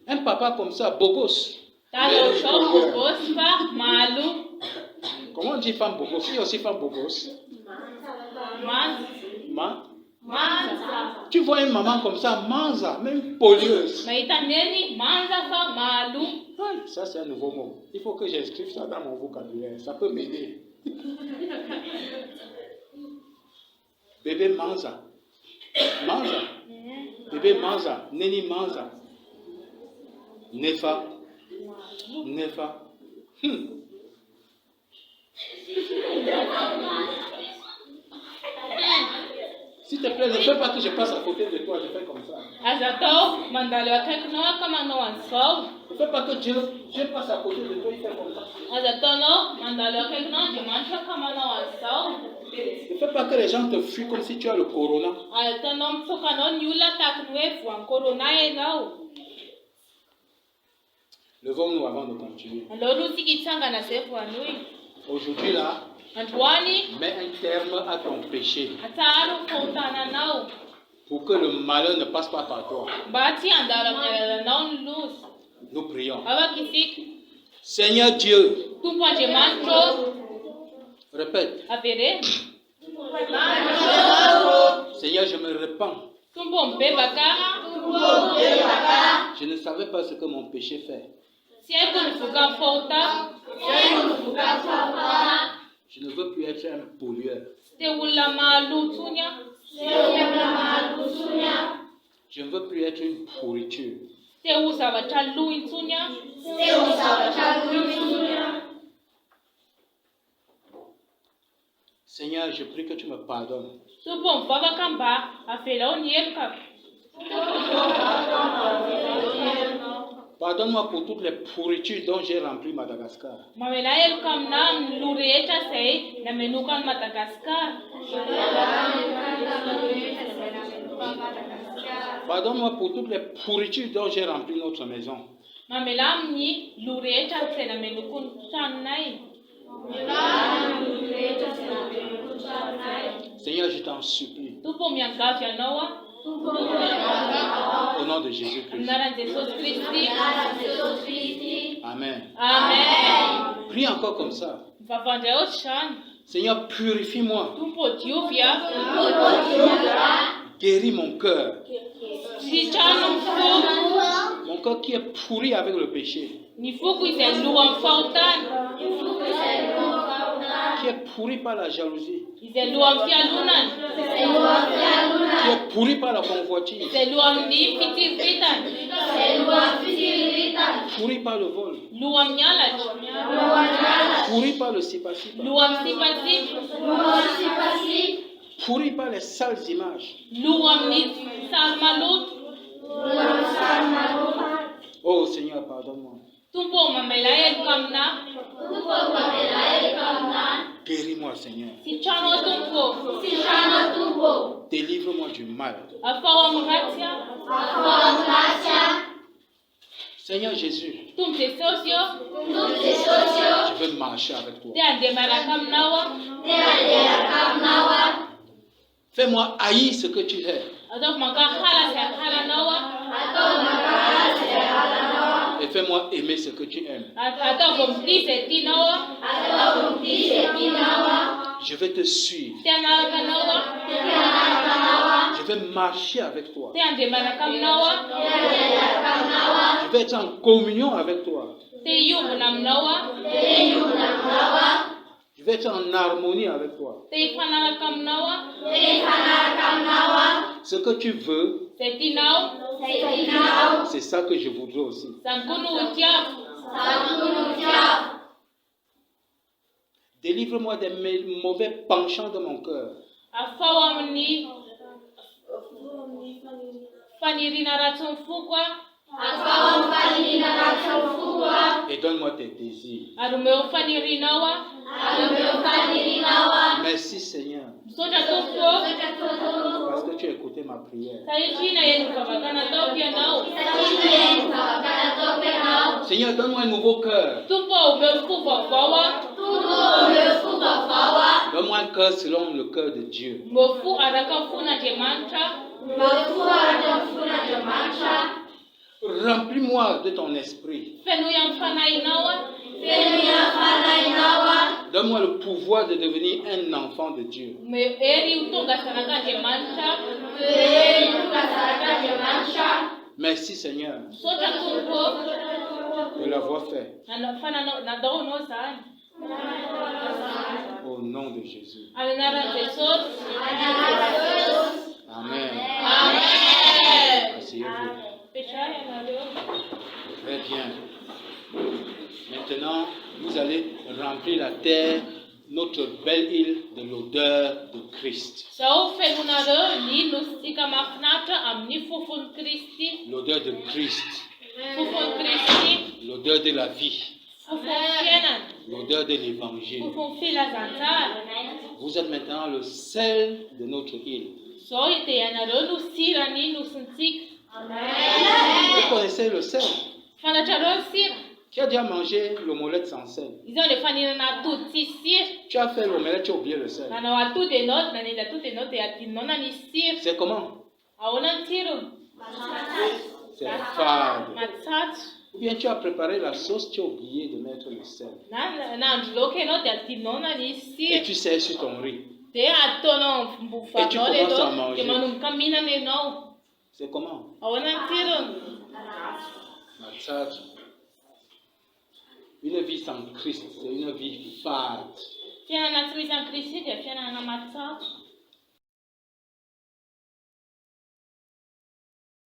Un papa comme ça, beau gosse. Comment on dit femme beau gosse? Il y a aussi femme beau gosse. Tu vois une maman comme ça, manza, même pollueuse. Ça c'est un nouveau mot. Il faut que j'inscrive ça dans mon vocabulaire. Ça peut m'aider. Bébé manza. Manza. Bébé manza. Neni manza. Nefa. Nefa. S'il te plaît, ne fais pas que je passe à côté de toi, je fais comme ça. Ne fais pas que Dieu passe à côté de toi, il fait comme ça. Ne fais pas que les gens te fuient comme si tu as le corona. Levons-nous avant de continuer. Aujourd'hui là, mets un terme à ton péché pour que le malheur ne passe pas par toi. Nous prions. Seigneur Dieu, répète. Seigneur, je me repens. Tumbo mbebaka. Je ne savais pas ce que mon péché fait. Siekunufuka fauta. Je ne veux plus être un pollueur. Steula malutunya. Je ne veux plus être une pourriture. Steusa vachaluitunya. Seigneur, je prie que tu me pardonnes. Tumbo mbabakamba afela onyelka. Pardonne-moi pour toutes les pourritures dont j'ai rempli Madagascar. Mamelael kamnam lurecha sei na menukan Madagascar. Pardonne-moi pour toutes les pourritures dont j'ai rempli notre maison. Mamelam ni lurecha sei na menukun chanai. Seigneur, je t'en supplie. Tupo miangafya noa. Au nom de Jésus-Christ. Nara Jesus Christi. Amen. Amen. Prie encore comme ça. Vavandeo chan. Seigneur, purifie-moi. Tupo tiuvia. Guéris mon cœur. Si chanum fu. Mon cœur qui est pourri avec le péché. Ni fuku ise luam fautan. Qui est pourri par la jalousie. Ise luam fialunan. Qui est pourri par la convoitise. Ise luam ni fitirvitan. Pourri par le vol. Luam nyalach. Pourri par le sipa-sipa. Luam sipasip. Pourri par les sales images. Luam ni sarmalut. Oh Seigneur, pardonne-moi. Tumpo mamelael kamna. Guéris-moi, Seigneur. Si chano tumpo. Délivre-moi du mal. Afawam ratia. Seigneur Jésus, Tumte sosio. je veux marcher avec toi. Te andemara kamnawa. Fais-moi haïr ce que tu es. Adok maka hala se hala nawa. Et fais-moi aimer ce que tu aimes. Adok umtise tinawa. Je vais te suivre. Te anara nawa. Je vais marcher avec toi. Te andemara kamnawa. Je vais être en communion avec toi. Te yumu namnawa. Je vais être en harmonie avec toi. Te ifanara kamnawa. Ce que tu veux, Te tinau. c'est ça que je voudrais aussi. Sankunu utiaf. Délivre-moi des mauvais penchants de mon cœur. Afawam ni. Fanirina ratumfukwa. Et donne-moi tes désirs. Arumeo fanirinawa. Merci Seigneur, Soja tumpo. parce que tu as écouté ma prière. Saijina yenu kabakana topia nao. Seigneur, donne-moi un nouveau cœur. Tumpo umekufa kwawa. Donne-moi un cœur selon le cœur de Dieu. Mbofu arakafuna jemantra. Remplis-moi de ton esprit. Fenu yang fanai nawa. Donne-moi le pouvoir de devenir un enfant de Dieu. Me eri utonga saraka jemantra. Merci Seigneur Soja tumpo. de l'avoir fait. Fana na do no san. Au nom de Jésus. Alenara Jesus. Amen. Amen. Asseyez-vous. Peshaya na leo. Très bien. Maintenant, vous allez remplir la terre, notre belle île, de l'odeur de Christ. Sau felunară ni lustica mafnată am ni fufun Cristi. L'odeur de Christ. Fufun Cristi. L'odeur de la vie. Fufun Fienan. L'odeur de l'évangile. Fufun Fila Zantar. Vous êtes maintenant le sel de notre île. So ite yanară nu sira ni nu suntic. Vous connaissez le sel? Fana chară sir. Tu as déjà mangé l'omelette sans sel. Izon le fanira na tu sir. Tu as fait l'omelette, tu as oublié le sel. Na wa tu de not na ni da tu de not ya tinona ni sir. C'est comment? Aona tiru. C'est fade. Matsat. Ou bien tu as préparé la sauce, tu as oublié de mettre le sel. Na loke not ya tinona ni Et sir. tu sers sur ton riz. Dia ataonao mbofarinao Et tu commences à aloha manger. dia manomboka mihinana ianao. C'est comment? Ahoana ny tirony? Matsatso. Une vie sans Christ, c'est une vie fade. Fiainana tsy misy an'i Kristy dia fiainana matsatso.